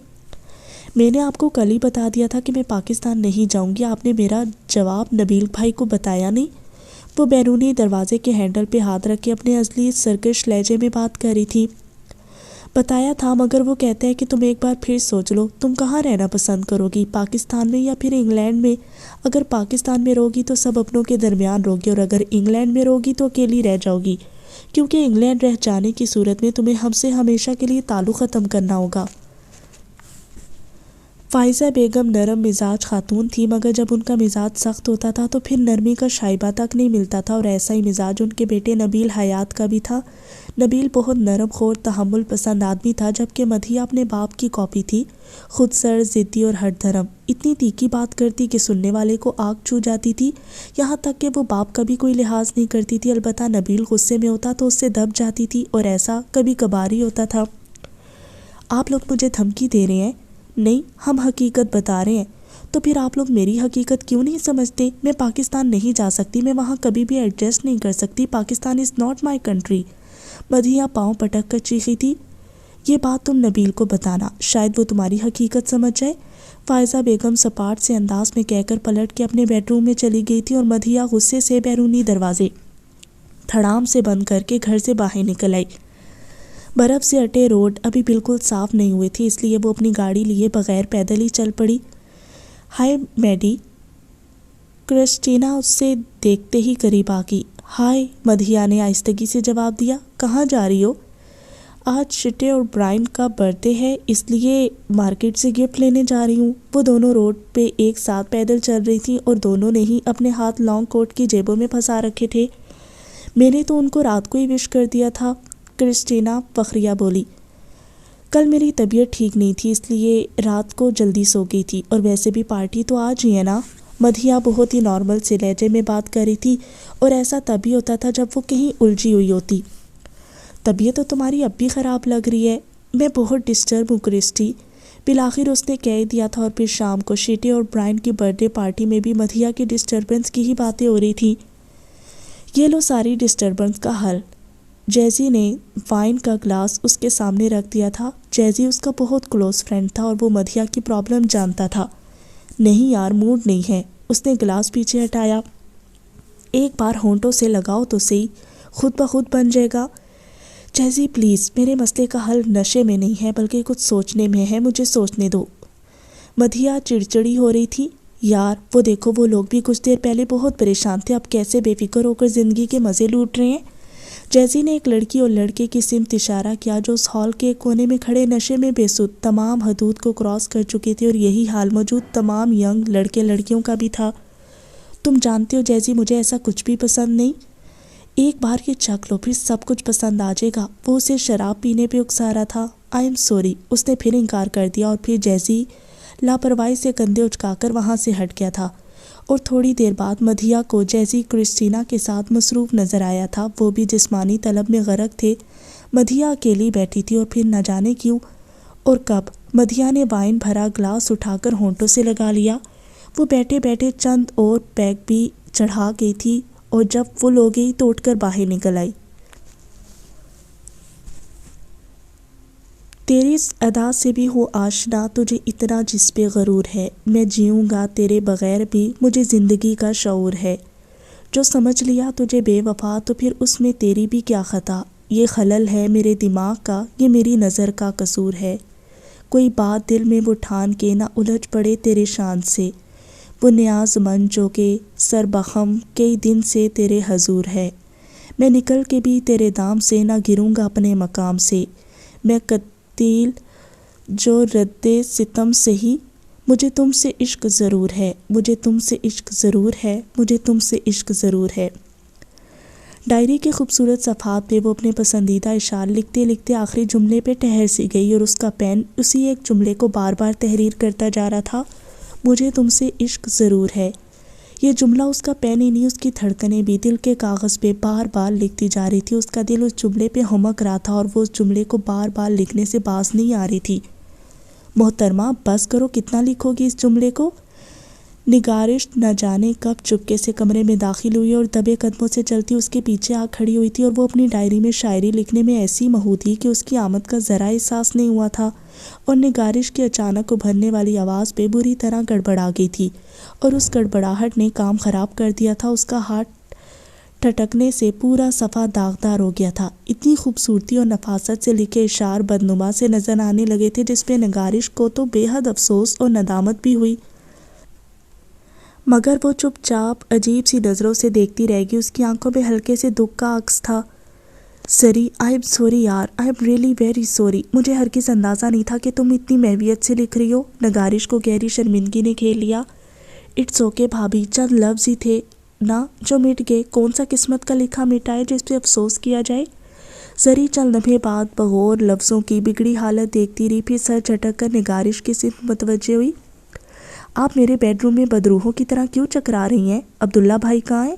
میں نے آپ کو کل ہی بتا دیا تھا کہ میں پاکستان نہیں جاؤں گی، آپ نے میرا جواب نبیل بھائی کو بتایا نہیں؟ وہ بیرونی دروازے کے ہینڈل پہ ہاتھ رکھ کے اپنے اصلی سرکش لہجے میں بات کر رہی تھی۔ بتایا تھا، مگر وہ کہتا ہے کہ تم ایک بار پھر سوچ لو، تم کہاں رہنا پسند کرو گی، پاکستان میں یا پھر انگلینڈ میں؟ اگر پاکستان میں رہو گی تو سب اپنوں کے درمیان رہو گی، اور اگر انگلینڈ میں رہو گی تو اکیلی رہ جاؤ گی، کیونکہ انگلینڈ رہ جانے کی صورت میں تمہیں ہم سے ہمیشہ کے لیے تعلق ختم کرنا ہوگا۔ فائزہ بیگم نرم مزاج خاتون تھی، مگر جب ان کا مزاج سخت ہوتا تھا تو پھر نرمی کا شائبہ تک نہیں ملتا تھا، اور ایسا ہی مزاج ان کے بیٹے نبیل حیات کا بھی تھا۔ نبیل بہت نرم خور، تحمل پسند آدمی تھا، جبکہ مدھیہ اپنے باپ کی کاپی تھی، خود سر، ضدی اور ہٹ دھرم۔ اتنی تیکھی بات کرتی کہ سننے والے کو آگ چھو جاتی تھی، یہاں تک کہ وہ باپ کا بھی کوئی لحاظ نہیں کرتی تھی۔ البتہ نبیل غصے میں ہوتا تو اس سے دب جاتی تھی، اور ایسا کبھی کبھار ہی ہوتا تھا۔ آپ لوگ مجھے دھمکی دے رہے ہیں؟ نہیں، ہم حقیقت بتا رہے ہیں۔ تو پھر آپ لوگ میری حقیقت کیوں نہیں سمجھتے؟ میں پاکستان نہیں جا سکتی، میں وہاں کبھی بھی ایڈجسٹ نہیں کر سکتی، Pakistan is not my country. Madiha پاؤں پٹک کر چیخی تھی، یہ بات تم نبیل کو بتانا، شاید وہ تمہاری حقیقت سمجھ جائے۔ فائزہ بیگم سپاٹ سے انداز میں کہہ کر پلٹ کے اپنے بیڈ روم میں چلی گئی تھی اور مدیحہ غصے سے بیرونی دروازے دھڑام سے بند کر کے گھر سے باہر نکل آئی۔ برف سے اٹے روڈ ابھی بالکل صاف نہیں ہوئے تھے، اس لیے وہ اپنی گاڑی لیے بغیر پیدل ہی چل پڑی۔ ہائے میڈی، کرسٹینا اس سے دیکھتے ہی قریب آ گئی۔ ہائے، مدیحہ نے آہستگی سے جواب دیا۔ کہاں جا رہی ہو؟ آج شٹے اور برائن کا برتھ ڈے ہے، اس لیے مارکیٹ سے گفٹ لینے جا رہی ہوں۔ وہ دونوں روڈ پہ ایک ساتھ پیدل چل رہی تھیں اور دونوں نے ہی اپنے ہاتھ لانگ کوٹ کی جیبوں میں پھنسا رکھے تھے۔ میں نے تو ان کو رات کو ہی وش کر دیا تھا، کرسٹینا فخریہ بولی۔ کل میری طبیعت ٹھیک نہیں تھی، اس لیے رات کو جلدی سو گئی تھی، اور ویسے بھی پارٹی تو آج ہی ہے نا۔ مدیحہ بہت ہی نارمل سے لہجے میں بات کر رہی تھی، اور ایسا تبھی ہوتا تھا جب وہ کہیں الجھی ہوئی ہوتی۔ طبیعت تو تمہاری اب بھی خراب لگ رہی ہے، میں بہت ڈسٹرب ہوں کرسٹی، بالآخر اس نے کہہ دیا تھا۔ اور پھر شام کو شیٹے اور برائن کی برتھ ڈے پارٹی میں بھی مدیحہ کی ڈسٹربنس کی ہی باتیں ہو رہی تھیں۔ یہ لو ساری ڈسٹربنس کا حل۔ جیزی نے وائن کا گلاس اس کے سامنے رکھ دیا تھا۔ جیزی اس کا بہت کلوز فرینڈ تھا اور وہ مدیحہ کی پرابلم جانتا تھا۔ نہیں یار، موڈ نہیں ہے، اس نے گلاس پیچھے ہٹایا۔ ایک بار ہونٹوں سے لگاؤ تو صحیح، خود بخود بن جائے گا۔ جیزی پلیز، میرے مسئلے کا حل نشے میں نہیں ہے بلکہ کچھ سوچنے میں ہے، مجھے سوچنے دو۔ مدیحہ چڑچڑی ہو رہی تھی۔ یار وہ دیکھو، وہ لوگ بھی کچھ دیر پہلے بہت پریشان تھے، اب کیسے بے فکر ہو کر زندگی کے مزے لوٹ رہے ہیں۔ جیزی نے ایک لڑکی اور لڑکے کی سمت اشارہ کیا جو اس ہال کے ایک کونے میں کھڑے نشے میں بے سود تمام حدود کو کراس کر چکے تھے، اور یہی حال موجود تمام ینگ لڑکے لڑکیوں کا بھی تھا۔ تم جانتے ہو جیزی، مجھے ایسا کچھ بھی پسند نہیں۔ ایک بار یہ چکھ لو، پھر سب کچھ پسند آ جائے گا۔ وہ اسے شراب پینے پہ اکسا رہا تھا۔ آئی ایم سوری، اس نے پھر انکار کر دیا، اور پھر جیزی لاپرواہی سے کندھے اچکا کر وہاں سے ہٹ گیا تھا۔ اور تھوڑی دیر بعد مدیحہ کو جیزی کرسٹینا کے ساتھ مصروف نظر آیا تھا، وہ بھی جسمانی طلب میں غرق تھے۔ مدیحہ اکیلی بیٹھی تھی، اور پھر نہ جانے کیوں اور کب مدیحہ نے وائن بھرا گلاس اٹھا کر ہونٹوں سے لگا لیا۔ وہ بیٹھے بیٹھے چند اور پیگ بھی چڑھا گئی تھی، اور جب فل ہو گئی تو اٹھ کر باہر نکل آئی۔ تیری اس ادا سے بھی ہو آشنا، تجھے اتنا جس پہ غرور ہے، میں جیوں گا تیرے بغیر بھی، مجھے زندگی کا شعور ہے۔ جو سمجھ لیا تجھے بے وفا تو پھر اس میں تیری بھی کیا خطا، یہ خلل ہے میرے دماغ کا، یہ میری نظر کا قصور ہے۔ کوئی بات دل میں وہ ٹھان کے نہ الجھ پڑے تیرے شان سے، وہ نیاز مند جو کہ سر بخم کئی دن سے تیرے حضور ہے۔ میں نکل کے بھی تیرے دام سے نہ گروں گا اپنے مقام سے، میں قتیل جو رد ستم سے ہی، مجھے تم سے عشق ضرور ہے، مجھے تم سے عشق ضرور ہے، مجھے تم سے عشق ضرور ہے۔ ڈائری کے خوبصورت صفحات پہ وہ اپنے پسندیدہ اشعار لکھتے لکھتے آخری جملے پہ ٹھہر سی گئی، اور اس کا پین اسی ایک جملے کو بار بار تحریر کرتا جا رہا تھا، مجھے تم سے عشق ضرور ہے۔ یہ جملہ اس کا پین ہی نہیں، اس کی دھڑکنیں بھی دل کے کاغذ پہ بار بار لکھتی جا رہی تھی۔ اس کا دل اس جملے پہ ہمک رہا تھا، اور وہ اس جملے کو بار بار لکھنے سے باز نہیں آ رہی تھی۔ محترمہ بس کرو، کتنا لکھو گی اس جملے کو؟ نگارش نہ جانے کب چپکے سے کمرے میں داخل ہوئی اور دبے قدموں سے چلتی اس کے پیچھے آ کھڑی ہوئی تھی، اور وہ اپنی ڈائری میں شاعری لکھنے میں ایسی مہو تھی کہ اس کی آمد کا ذرا احساس نہیں ہوا تھا، اور نگارش کی اچانک ابھرنے والی آواز پہ بری طرح گڑبڑا گئی تھی، اور اس گڑبڑاہٹ نے کام خراب کر دیا تھا۔ اس کا ہاتھ ٹھٹکنے سے پورا صفحہ داغدار ہو گیا تھا۔ اتنی خوبصورتی اور نفاست سے لکھے اشعار بدنما سے نظر آنے لگے تھے، جس پہ نگارش کو تو بے حد افسوس اور ندامت بھی ہوئی، مگر وہ چپ چاپ عجیب سی نظروں سے دیکھتی رہ گئی۔ اس کی آنکھوں پہ ہلکے سے دکھ کا عکس تھا۔ سری، آئی ایم سوری یار، I am really very sorry, مجھے ہرگز اندازہ نہیں تھا کہ تم اتنی محویت سے لکھ رہی ہو۔ نگارش کو گہری شرمندگی نے گھیر لیا۔ اٹس اوکے بھابھی، چند لفظ ہی تھے نا جو مٹ گئے، کون سا قسمت کا لکھا مٹا ہے جس پہ افسوس کیا جائے۔ سری چند لمحے بعد بغور لفظوں کی بگڑی حالت دیکھتی رہی، پھر سر جھٹک کر نگارش کی سمت متوجہ ہوئی۔ آپ میرے بیڈ روم میں بدروحوں کی طرح کیوں چکرا رہی ہیں؟ عبداللہ بھائی کہاں ہیں؟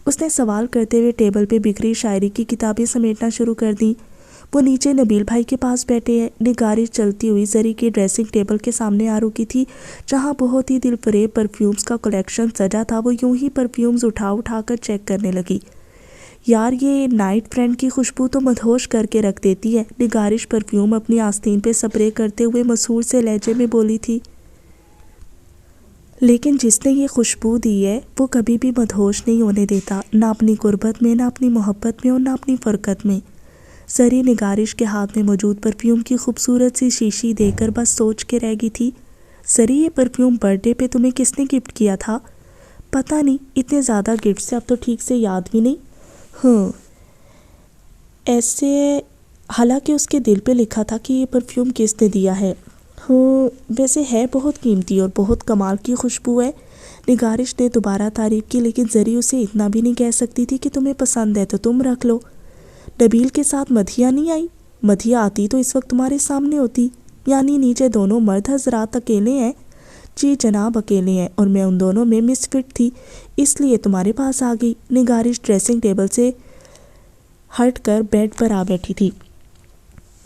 اس نے سوال کرتے ہوئے ٹیبل پہ بکھری شاعری کی کتابیں سمیٹنا شروع کر دیں۔ وہ نیچے نبیل بھائی کے پاس بیٹھے ہیں۔ نگارش چلتی ہوئی زری کی ڈریسنگ ٹیبل کے سامنے آ رکی تھی، جہاں بہت ہی دل فریب پرفیومز کا کلیکشن سجا تھا۔ وہ یوں ہی پرفیومز اٹھا اٹھا کر چیک کرنے لگی۔ یار یہ نائٹ فرینڈ کی خوشبو تو مدہوش کر کے رکھ دیتی ہے، نگارش پرفیوم اپنی آستین پہ سپرے کرتے ہوئے مسحور سے لہجے میں بولی تھی۔ لیکن جس نے یہ خوشبو دی ہے وہ کبھی بھی مدہوش نہیں ہونے دیتا، نہ اپنی قربت میں، نہ اپنی محبت میں اور نہ اپنی فرقت میں۔ زری نگارش کے ہاتھ میں موجود پرفیوم کی خوبصورت سی شیشی دیکھ کر بس سوچ کے رہ گئی تھی۔ زری یہ پرفیوم برتھ ڈے پہ تمہیں کس نے گفٹ کیا تھا؟ پتہ نہیں، اتنے زیادہ گفٹ سے اب تو ٹھیک سے یاد بھی نہیں۔ ایسے حالانکہ اس کے دل پہ لکھا تھا کہ یہ پرفیوم کس نے دیا ہے۔ ویسے ہے بہت قیمتی اور بہت کمال کی خوشبو ہے۔ نگارش نے دوبارہ تعریف کی، لیکن زری اسے اتنا بھی نہیں کہہ سکتی تھی کہ تمہیں پسند ہے تو تم رکھ لو۔ نبیل کے ساتھ مدھیہ نہیں آئی؟ مدھیہ آتی تو اس وقت تمہارے سامنے ہوتی، یعنی نیچے دونوں مرد حضرات اکیلے ہیں۔ جی جناب اکیلے ہیں، اور میں ان دونوں میں مس فٹ تھی، اس لیے تمہارے پاس آ گئی۔ نگارش ڈریسنگ ٹیبل سے ہٹ کر بیڈ پر آ بیٹھی تھی۔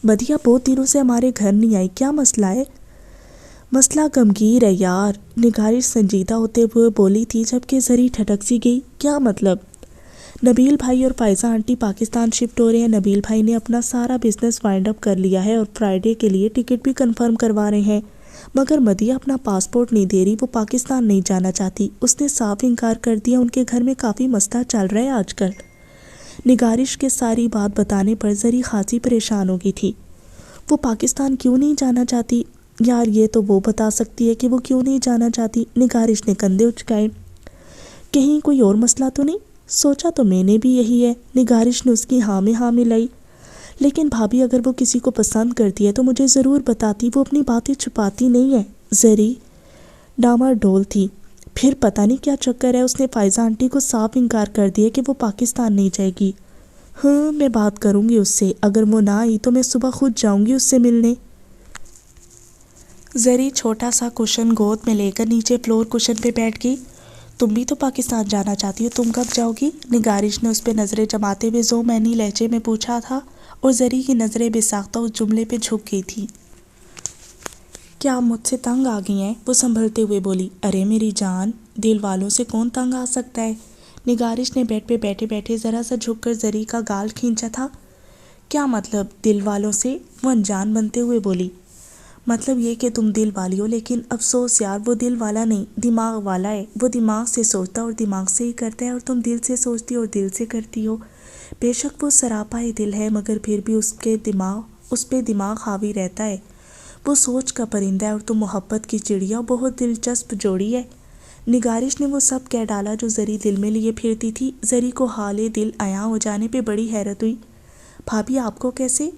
مدھیہ بہت دنوں سے ہمارے گھر نہیں آئی، کیا مسئلہ ہے؟ مسئلہ غمگیر ہے یار، نگارش سنجیدہ ہوتے ہوئے بولی تھی، جبکہ زری ٹھٹک سی گئی۔ کیا مطلب؟ نبیل بھائی اور فائزہ آنٹی پاکستان شفٹ ہو رہے ہیں۔ نبیل بھائی نے اپنا سارا بزنس وائنڈ اپ کر لیا ہے اور فرائیڈے کے لیے ٹکٹ بھی کنفرم کروا رہے ہیں، مگر مدھیہ اپنا پاسپورٹ نہیں دے رہی، وہ پاکستان نہیں جانا چاہتی۔ اس نے صاف انکار کر دیا۔ ان کے گھر میں کافی مسئلہ چل رہا ہے آج کل۔ نگارش کے ساری بات بتانے پر زری خاصی پریشان ہو گئی تھی۔ وہ پاکستان کیوں نہیں جانا چاہتی؟ یار یہ تو وہ بتا سکتی ہے کہ وہ کیوں نہیں جانا چاہتی۔ نگارش نے کندھے اچکائے۔ کہیں کوئی اور مسئلہ تو نہیں؟ سوچا تو میں نے بھی یہی ہے۔ نگارش نے اس کی ہاں میں ہاں ملائی۔ لیکن بھابھی اگر وہ کسی کو پسند کرتی ہے تو مجھے ضرور بتاتی، وہ اپنی باتیں چھپاتی نہیں ہے۔ زری ڈاماڈول تھی۔ پھر پتہ نہیں کیا چکر ہے، اس نے فائزہ آنٹی کو صاف انکار کر دیا کہ وہ پاکستان نہیں جائے گی۔ میں بات کروں گی اس سے، اگر وہ نہ آئی تو میں صبح خود جاؤں گی اس سے ملنے۔ زری چھوٹا سا کوشن گود میں لے کر نیچے فلور کوشن پہ بیٹھ گئی۔ تم بھی تو پاکستان جانا چاہتی ہو، تم کب جاؤ گی؟ نگارش نے اس پہ نظریں جماتے ہوئے زومینی لہجے میں پوچھا تھا، اور زری کی نظریں بے ساختہ اس جملے پہ جھک گئی تھی۔ کیا مجھ سے تنگ آ گئی ہیں؟ وہ سنبھلتے ہوئے بولی۔ ارے میری جان، دل والوں سے کون تنگ آ سکتا ہے؟ نگارش نے بیڈ پہ بیٹھے بیٹھے ذرا سا جھک کر زری کا گال کھینچا تھا۔ کیا مطلب دل والوں سے؟ وہ انجان بنتے ہوئے بولی۔ مطلب یہ کہ تم دل والی ہو، لیکن افسوس یار وہ دل والا نہیں، دماغ والا ہے۔ وہ دماغ سے سوچتا اور دماغ سے ہی کرتا ہے، اور تم دل سے سوچتی اور دل سے کرتی ہو۔ بے شک وہ سراپا دل ہے، مگر پھر بھی اس پہ دماغ حاوی رہتا ہے۔ وہ سوچ کا پرندہ ہے اور تم محبت کی چڑیا، بہت دلچسپ جوڑی ہے۔ نگارش نے وہ سب کہہ ڈالا جو زری دل میں لیے پھرتی تھی۔ زری کو حال دل عیاں ہو جانے پہ بڑی حیرت ہوئی۔ بھابھی آپ کو کیسے؟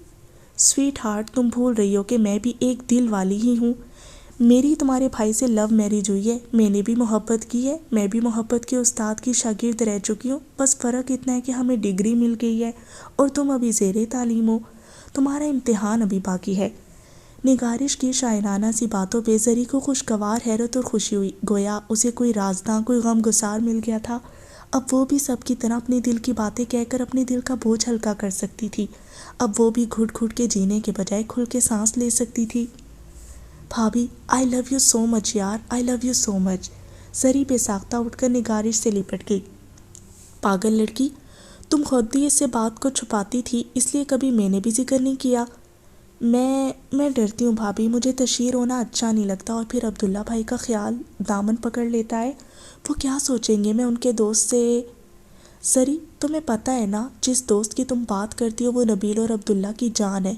سویٹ ہارٹ، تم بھول رہی ہو کہ میں بھی ایک دل والی ہی ہوں۔ میری تمہارے بھائی سے لو میرج ہوئی ہے، میں نے بھی محبت کی ہے، میں بھی محبت کے استاد کی شاگرد رہ چکی ہوں، بس فرق اتنا ہے کہ ہمیں ڈگری مل گئی ہے اور تم ابھی زیر تعلیم ہو، تمہارا امتحان ابھی باقی ہے۔ نگارش کی شاعرانہ سی باتوں پہ زری کو خوشگوار حیرت اور خوشی ہوئی، گویا اسے کوئی رازداں، کوئی غم گسار مل گیا تھا۔ اب وہ بھی سب کی طرح اپنے دل کی باتیں کہہ کر اپنے دل کا بوجھ ہلکا کر سکتی تھی۔ اب وہ بھی گھٹ گھٹ کے جینے کے بجائے کھل کے سانس لے سکتی تھی۔ بھابھی آئی لو یو سو مچ یار، آئی لو یو سو مچ۔ زری بے ساختہ اٹھ کر نگارش سے لپٹ گئی۔ پاگل لڑکی، تم خود بھی اس سے بات کو چھپاتی تھی، اس لیے کبھی میں نے بھی ذکر نہیں کیا۔ میں ڈرتی ہوں بھابھی، مجھے تشہیر ہونا اچھا نہیں لگتا، اور پھر عبداللہ بھائی کا خیال دامن پکڑ لیتا ہے، وہ کیا سوچیں گے میں ان کے دوست سے۔ زری تمہیں پتہ ہے نا، جس دوست کی تم بات کرتی ہو وہ نبیل اور عبداللہ کی جان ہے۔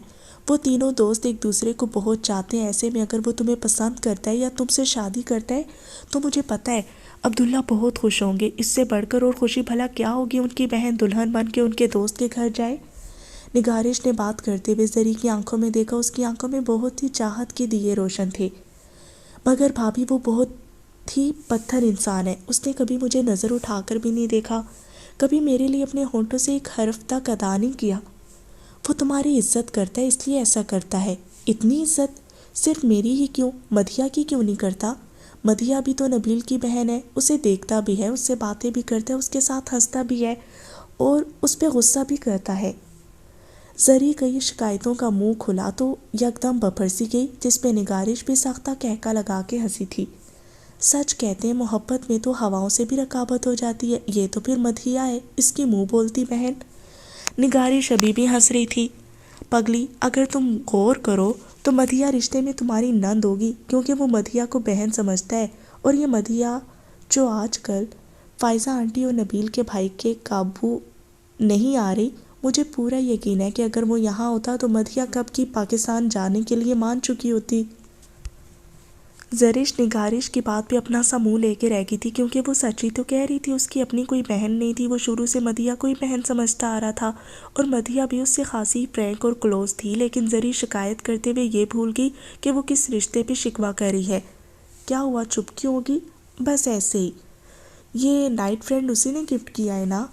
وہ تینوں دوست ایک دوسرے کو بہت چاہتے ہیں، ایسے میں اگر وہ تمہیں پسند کرتا ہے یا تم سے شادی کرتا ہے تو مجھے پتہ ہے عبداللہ بہت خوش ہوں گے۔ اس سے بڑھ کر اور خوشی بھلا کیا ہوگی، ان کی بہن دلہن بن کے ان کے دوست کے گھر جائے۔ نگارش نے بات کرتے ہوئے زری کی آنکھوں میں دیکھا، اس کی آنکھوں میں بہت ہی چاہت کے دیے روشن تھے۔ مگر بھابھی وہ بہت ہی پتھر انسان ہے، اس نے کبھی مجھے نظر اٹھا کر بھی نہیں دیکھا، کبھی میرے لیے اپنے ہونٹوں سے ایک حرف تک ادا نہیں کیا۔ وہ تمہاری عزت کرتا ہے اس لیے ایسا کرتا ہے۔ اتنی عزت صرف میری ہی کیوں، مدھیہ کی کیوں نہیں کرتا؟ مدھیہ بھی تو نبیل کی بہن ہے، اسے دیکھتا بھی ہے، اس سے باتیں بھی کرتا ہے، اس کے ساتھ ہنستا بھی ہے اور اس پہ غصہ بھی کرتا ہے۔ زری کئی شکایتوں کا منہ کھلا تو یکدم بپھر سی گئی، جس پہ نگارش بھی ساختہ کہکا لگا کے ہنسی تھی۔ سچ کہتے ہیں محبت میں تو ہواؤں سے بھی رکابت ہو جاتی ہے، یہ تو پھر مدھیہ ہے، اس کی منہ بولتی بہن۔ نگارش ابھی بھی ہنس رہی تھی۔ پگلی، اگر تم غور کرو تو مدھیہ رشتے میں تمہاری نند ہوگی، کیونکہ وہ مدھیہ کو بہن سمجھتا ہے، اور یہ مدھیہ جو آج کل فائزہ آنٹی اور نبیل کے بھائی کے قابو نہیں آ رہی، مجھے پورا یقین ہے کہ اگر وہ یہاں ہوتا تو مدھیہ کب کی پاکستان جانے کے لیے مان چکی ہوتی۔ زرش نگارش کی بات پہ اپنا سا منہ لے کے رہ گئی تھی، کیونکہ وہ سچ ہی تو کہہ رہی تھی، اس کی اپنی کوئی بہن نہیں تھی۔ وہ شروع سے مدھیہ کو ہی بہن سمجھتا آ رہا تھا، اور مدھیہ بھی اس سے خاصی فرینک اور کلوز تھی، لیکن زرش شکایت کرتے ہوئے یہ بھول گئی کہ وہ کس رشتے پہ شکوہ کر رہی ہے۔ کیا ہوا، چپ کیوں ہوگی؟ بس ایسے ہی، یہ نائٹ فرینڈ اسی نے گفٹ کیا ہے نا؟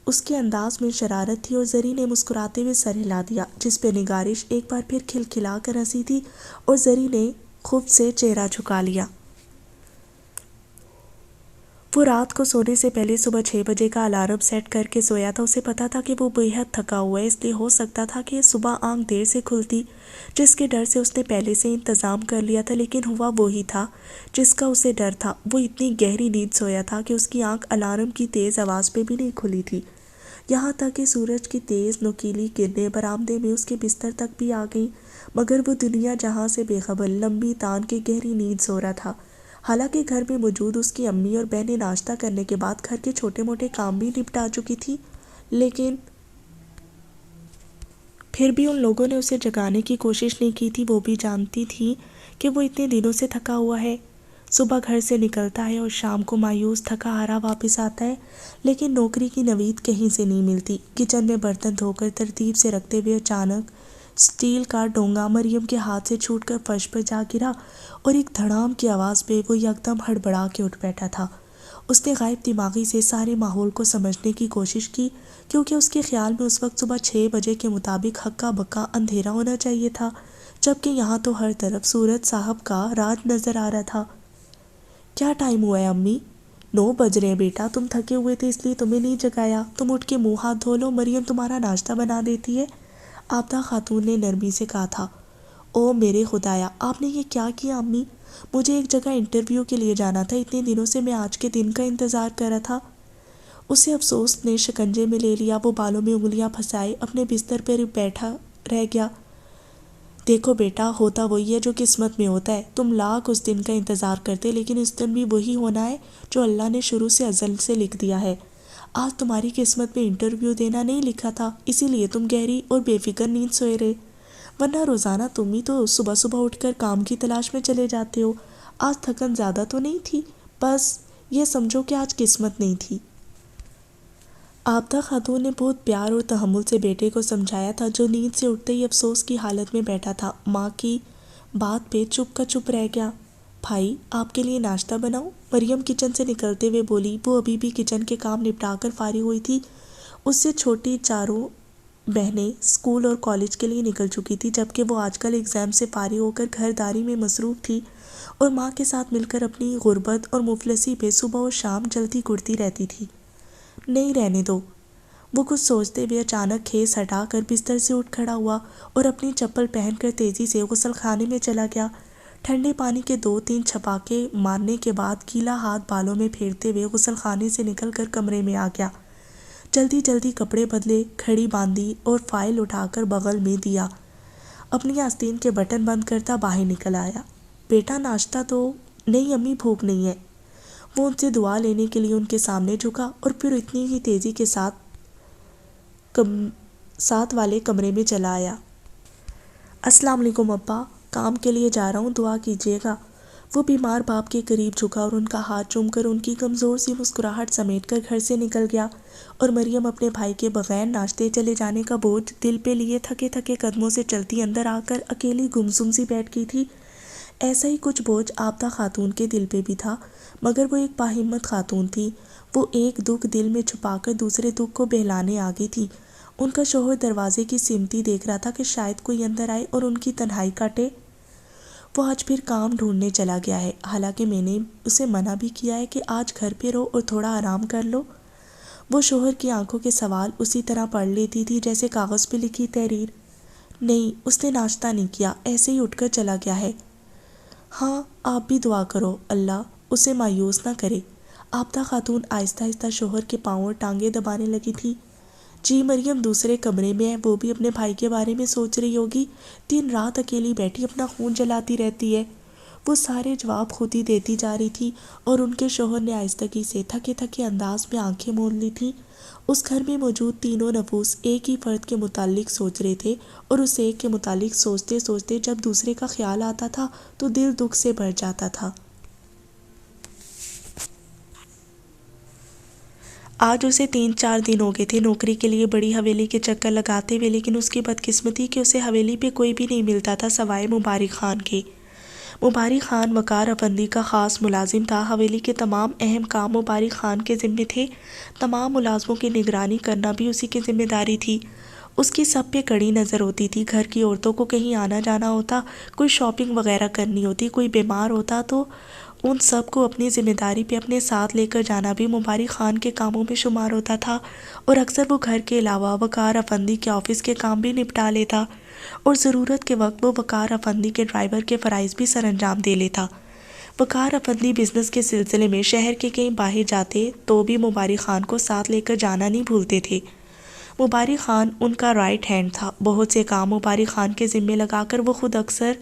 اس کے انداز میں شرارت تھی، اور زری نے مسکراتے ہوئے سر ہلا دیا، جس پہ نگارش ایک بار پھر کھلکھلا کر ہنسی تھی، اور زری نے خود سے چہرہ جھکا لیا۔ وہ رات کو سونے سے پہلے صبح 6 بجے کا الارم سیٹ کر کے سویا تھا۔ اسے پتا تھا کہ وہ بے حد تھکا ہوا ہے، اس لیے ہو سکتا تھا کہ صبح آنکھ دیر سے کھلتی، جس کے ڈر سے اس نے پہلے سے انتظام کر لیا تھا، لیکن ہوا وہی تھا جس کا اسے ڈر تھا۔ وہ اتنی گہری نیند سویا تھا کہ اس کی آنکھ الارم کی تیز آواز پہ بھی نہیں کھلی تھی، یہاں تک کہ سورج کی تیز نوکیلی کرنیں برآمدے میں اس کے بستر تک بھی آ گئیں، مگر وہ دنیا جہاں سے بے خبر لمبی تان کے گہری نیند سو رہا تھا۔ حالانکہ گھر میں موجود اس کی امی اور بہنیں ناشتہ کرنے کے بعد گھر کے چھوٹے موٹے کام بھی نپٹا چکی تھی، لیکن پھر بھی ان لوگوں نے اسے جگانے کی کوشش نہیں کی تھی۔ وہ بھی جانتی تھی کہ وہ اتنے دنوں سے تھکا ہوا ہے، صبح گھر سے نکلتا ہے اور شام کو مایوس تھکا ہارا واپس آتا ہے، لیکن نوکری کی نوید کہیں سے نہیں ملتی۔ کچن میں برتن دھو کر ترتیب سے رکھتے ہوئے اچانک اسٹیل کا ڈونگا مریم کے ہاتھ سے چھوٹ کر فرش پر جا گرا، اور ایک دھڑام کی آواز پہ وہ یکدم ہڑبڑا کے اٹھ بیٹھا تھا۔ اس نے غائب دماغی سے سارے ماحول کو سمجھنے کی کوشش کی، کیونکہ اس کے خیال میں اس وقت صبح 6 بجے کے مطابق ہکا بکا اندھیرا ہونا چاہیے تھا، جبکہ یہاں تو ہر طرف سورج صاحب کا راج نظر آ رہا تھا۔ کیا ٹائم ہوا ہے امی؟ 9 بج رہے ہیں بیٹا، تم تھکے ہوئے تھے اس لیے تمہیں نہیں جگایا، تم اٹھ کے منہ ہاتھ دھو لو، مریم تمہارا ناشتہ بنا دیتی ہے، آبدہ خاتون نے نرمی سے کہا تھا۔ او میرے خدایا، آپ نے یہ کیا کیا امی؟ مجھے ایک جگہ انٹرویو کے لیے جانا تھا، اتنے دنوں سے میں آج کے دن کا انتظار کر رہا تھا۔ اسے افسوس نے شکنجے میں لے لیا، وہ بالوں میں انگلیاں پھنسائے اپنے بستر پر بیٹھا رہ گیا۔ دیکھو بیٹا، ہوتا وہی ہے جو قسمت میں ہوتا ہے، تم لاکھ اس دن کا انتظار کرتے، لیکن اس دن بھی وہی ہونا ہے جو اللہ نے شروع سے ازل سے لکھ دیا ہے۔ آج تمہاری قسمت میں انٹرویو دینا نہیں لکھا تھا، اسی لیے تم گہری اور بے فکر نیند سوئے رہے، ورنہ روزانہ تم ہی تو صبح صبح اٹھ کر کام کی تلاش میں چلے جاتے ہو۔ آج تھکن زیادہ تو نہیں تھی، بس یہ سمجھو کہ آج قسمت نہیں تھی۔ آبدہ خاتون نے بہت پیار اور تحمل سے بیٹے کو سمجھایا تھا، جو نیند سے اٹھتے ہی افسوس کی حالت میں بیٹھا تھا۔ ماں کی بات پہ چپ کا چپ رہ گیا۔ بھائی، آپ کے لیے ناشتہ بناؤں؟ مریم کچن سے نکلتے ہوئے بولی۔ وہ ابھی بھی کچن کے کام نپٹا کر فارغ ہوئی تھی۔ اس سے چھوٹی چاروں بہنیں اسکول اور کالج کے لیے نکل چکی تھی، جبکہ وہ آج کل ایگزام سے فارغ ہو کر گھرداری میں مصروف تھی، اور ماں کے ساتھ مل کر اپنی غربت اور مفلسی پہ صبح اور شام جلتی کرتی رہتی تھی۔ نہیں، رہنے دو، وہ کچھ سوچتے ہوئے اچانک کھیس ہٹا کر بستر سے اٹھ کھڑا ہوا اور اپنی چپل پہن کر تیزی سے غسل خانے میں چلا گیا۔ ٹھنڈے پانی کے 2-3 چھپاکے مارنے کے بعد گیلا ہاتھ بالوں میں پھیرتے ہوئے غسل خانے سے نکل کر کمرے میں آ گیا۔ جلدی جلدی کپڑے بدلے، گھڑی باندھی اور فائل اٹھا کر بغل میں دیا، اپنی آستین کے بٹن بند کرتا باہر نکل آیا۔ بیٹا ناشتہ تو؟ نہیں امی، بھوک نہیں ہے۔ وہ ان سے دعا لینے کے لیے ان کے سامنے جھکا، اور پھر اتنی ہی تیزی کے ساتھ والے کمرے میں چلا آیا۔ السلام علیکم ابا، کام کے لیے جا رہا ہوں، دعا کیجیے گا۔ وہ بیمار باپ کے قریب جھکا اور ان کا ہاتھ چوم کر ان کی کمزور سی مسکراہٹ سمیٹ کر گھر سے نکل گیا، اور مریم اپنے بھائی کے بغیر ناشتے چلے جانے کا بوجھ دل پہ لیے تھکے تھکے قدموں سے چلتی اندر آ کر اکیلی گمسم سی بیٹھ گئی تھی۔ ایسا ہی کچھ بوجھ آبدہ خاتون کے دل پہ بھی تھا، مگر وہ ایک باہمت خاتون تھی، وہ ایک دکھ دل میں چھپا کر دوسرے دکھ کو بہلانے آ گئی تھی۔ ان کا شوہر دروازے کی سمتی دیکھ رہا تھا کہ شاید کوئی اندر آئے اور ان کی تنہائی کاٹے۔ وہ آج پھر کام ڈھونڈنے چلا گیا ہے، حالانکہ میں نے اسے منع بھی کیا ہے کہ آج گھر پہ رہو اور تھوڑا آرام کر لو۔ وہ شوہر کی آنکھوں کے سوال اسی طرح پڑھ لیتی تھی جیسے کاغذ پہ لکھی تحریر۔ نہیں، اس نے ناشتہ نہیں کیا، ایسے ہی اٹھ کر چلا گیا ہے۔ ہاں، آپ بھی دعا کرو، اللہ اسے مایوس نہ کرے۔ عابدہ خاتون آہستہ آہستہ شوہر کے پاؤں اور ٹانگیں دبانے لگی تھی۔ جی مریم دوسرے کمرے میں ہے، وہ بھی اپنے بھائی کے بارے میں سوچ رہی ہوگی، دن رات اکیلی بیٹھی اپنا خون جلاتی رہتی ہے۔ وہ سارے جواب خود ہی دیتی جا رہی تھی اور ان کے شوہر نے آہستگی سے تھکے تھکے انداز میں آنکھیں مول لی تھیں۔ اس گھر میں موجود تینوں نفوس ایک ہی فرد کے متعلق سوچ رہے تھے اور اس ایک کے متعلق سوچتے سوچتے جب دوسرے کا خیال آتا تھا تو دل دکھ سے بھر جاتا تھا۔ آج اسے 3-4 دن ہو گئے تھے نوکری کے لیے بڑی حویلی کے چکر لگاتے ہوئے، لیکن اس کی بدقسمتی کہ اسے حویلی پہ کوئی بھی نہیں ملتا تھا سوائے مبارک خان کے۔ مبارک خان وقار افندی کا خاص ملازم تھا۔ حویلی کے تمام اہم کام مبارک خان کے ذمے تھے۔ تمام ملازموں کی نگرانی کرنا بھی اسی کی ذمہ داری تھی۔ اس کی سب پہ کڑی نظر ہوتی تھی۔ گھر کی عورتوں کو کہیں آنا جانا ہوتا، کوئی شاپنگ وغیرہ کرنی ہوتی، کوئی بیمار ہوتا تو ان سب کو اپنی ذمہ داری پہ اپنے ساتھ لے کر جانا بھی مبارک خان کے کاموں میں شمار ہوتا تھا، اور اکثر وہ گھر کے علاوہ وقار افندی کے آفس کے کام بھی نپٹا لیتا اور ضرورت کے وقت وہ وقار افندی کے ڈرائیور کے فرائض بھی سر انجام دے لیتا۔ وقار افندی بزنس کے سلسلے میں شہر کے کہیں باہر جاتے تو بھی مبارک خان کو ساتھ لے کر جانا نہیں بھولتے تھے۔ مبارک خان ان کا رائٹ ہینڈ تھا۔ بہت سے کام مبارک خان کے ذمے لگا کر وہ خود اکثر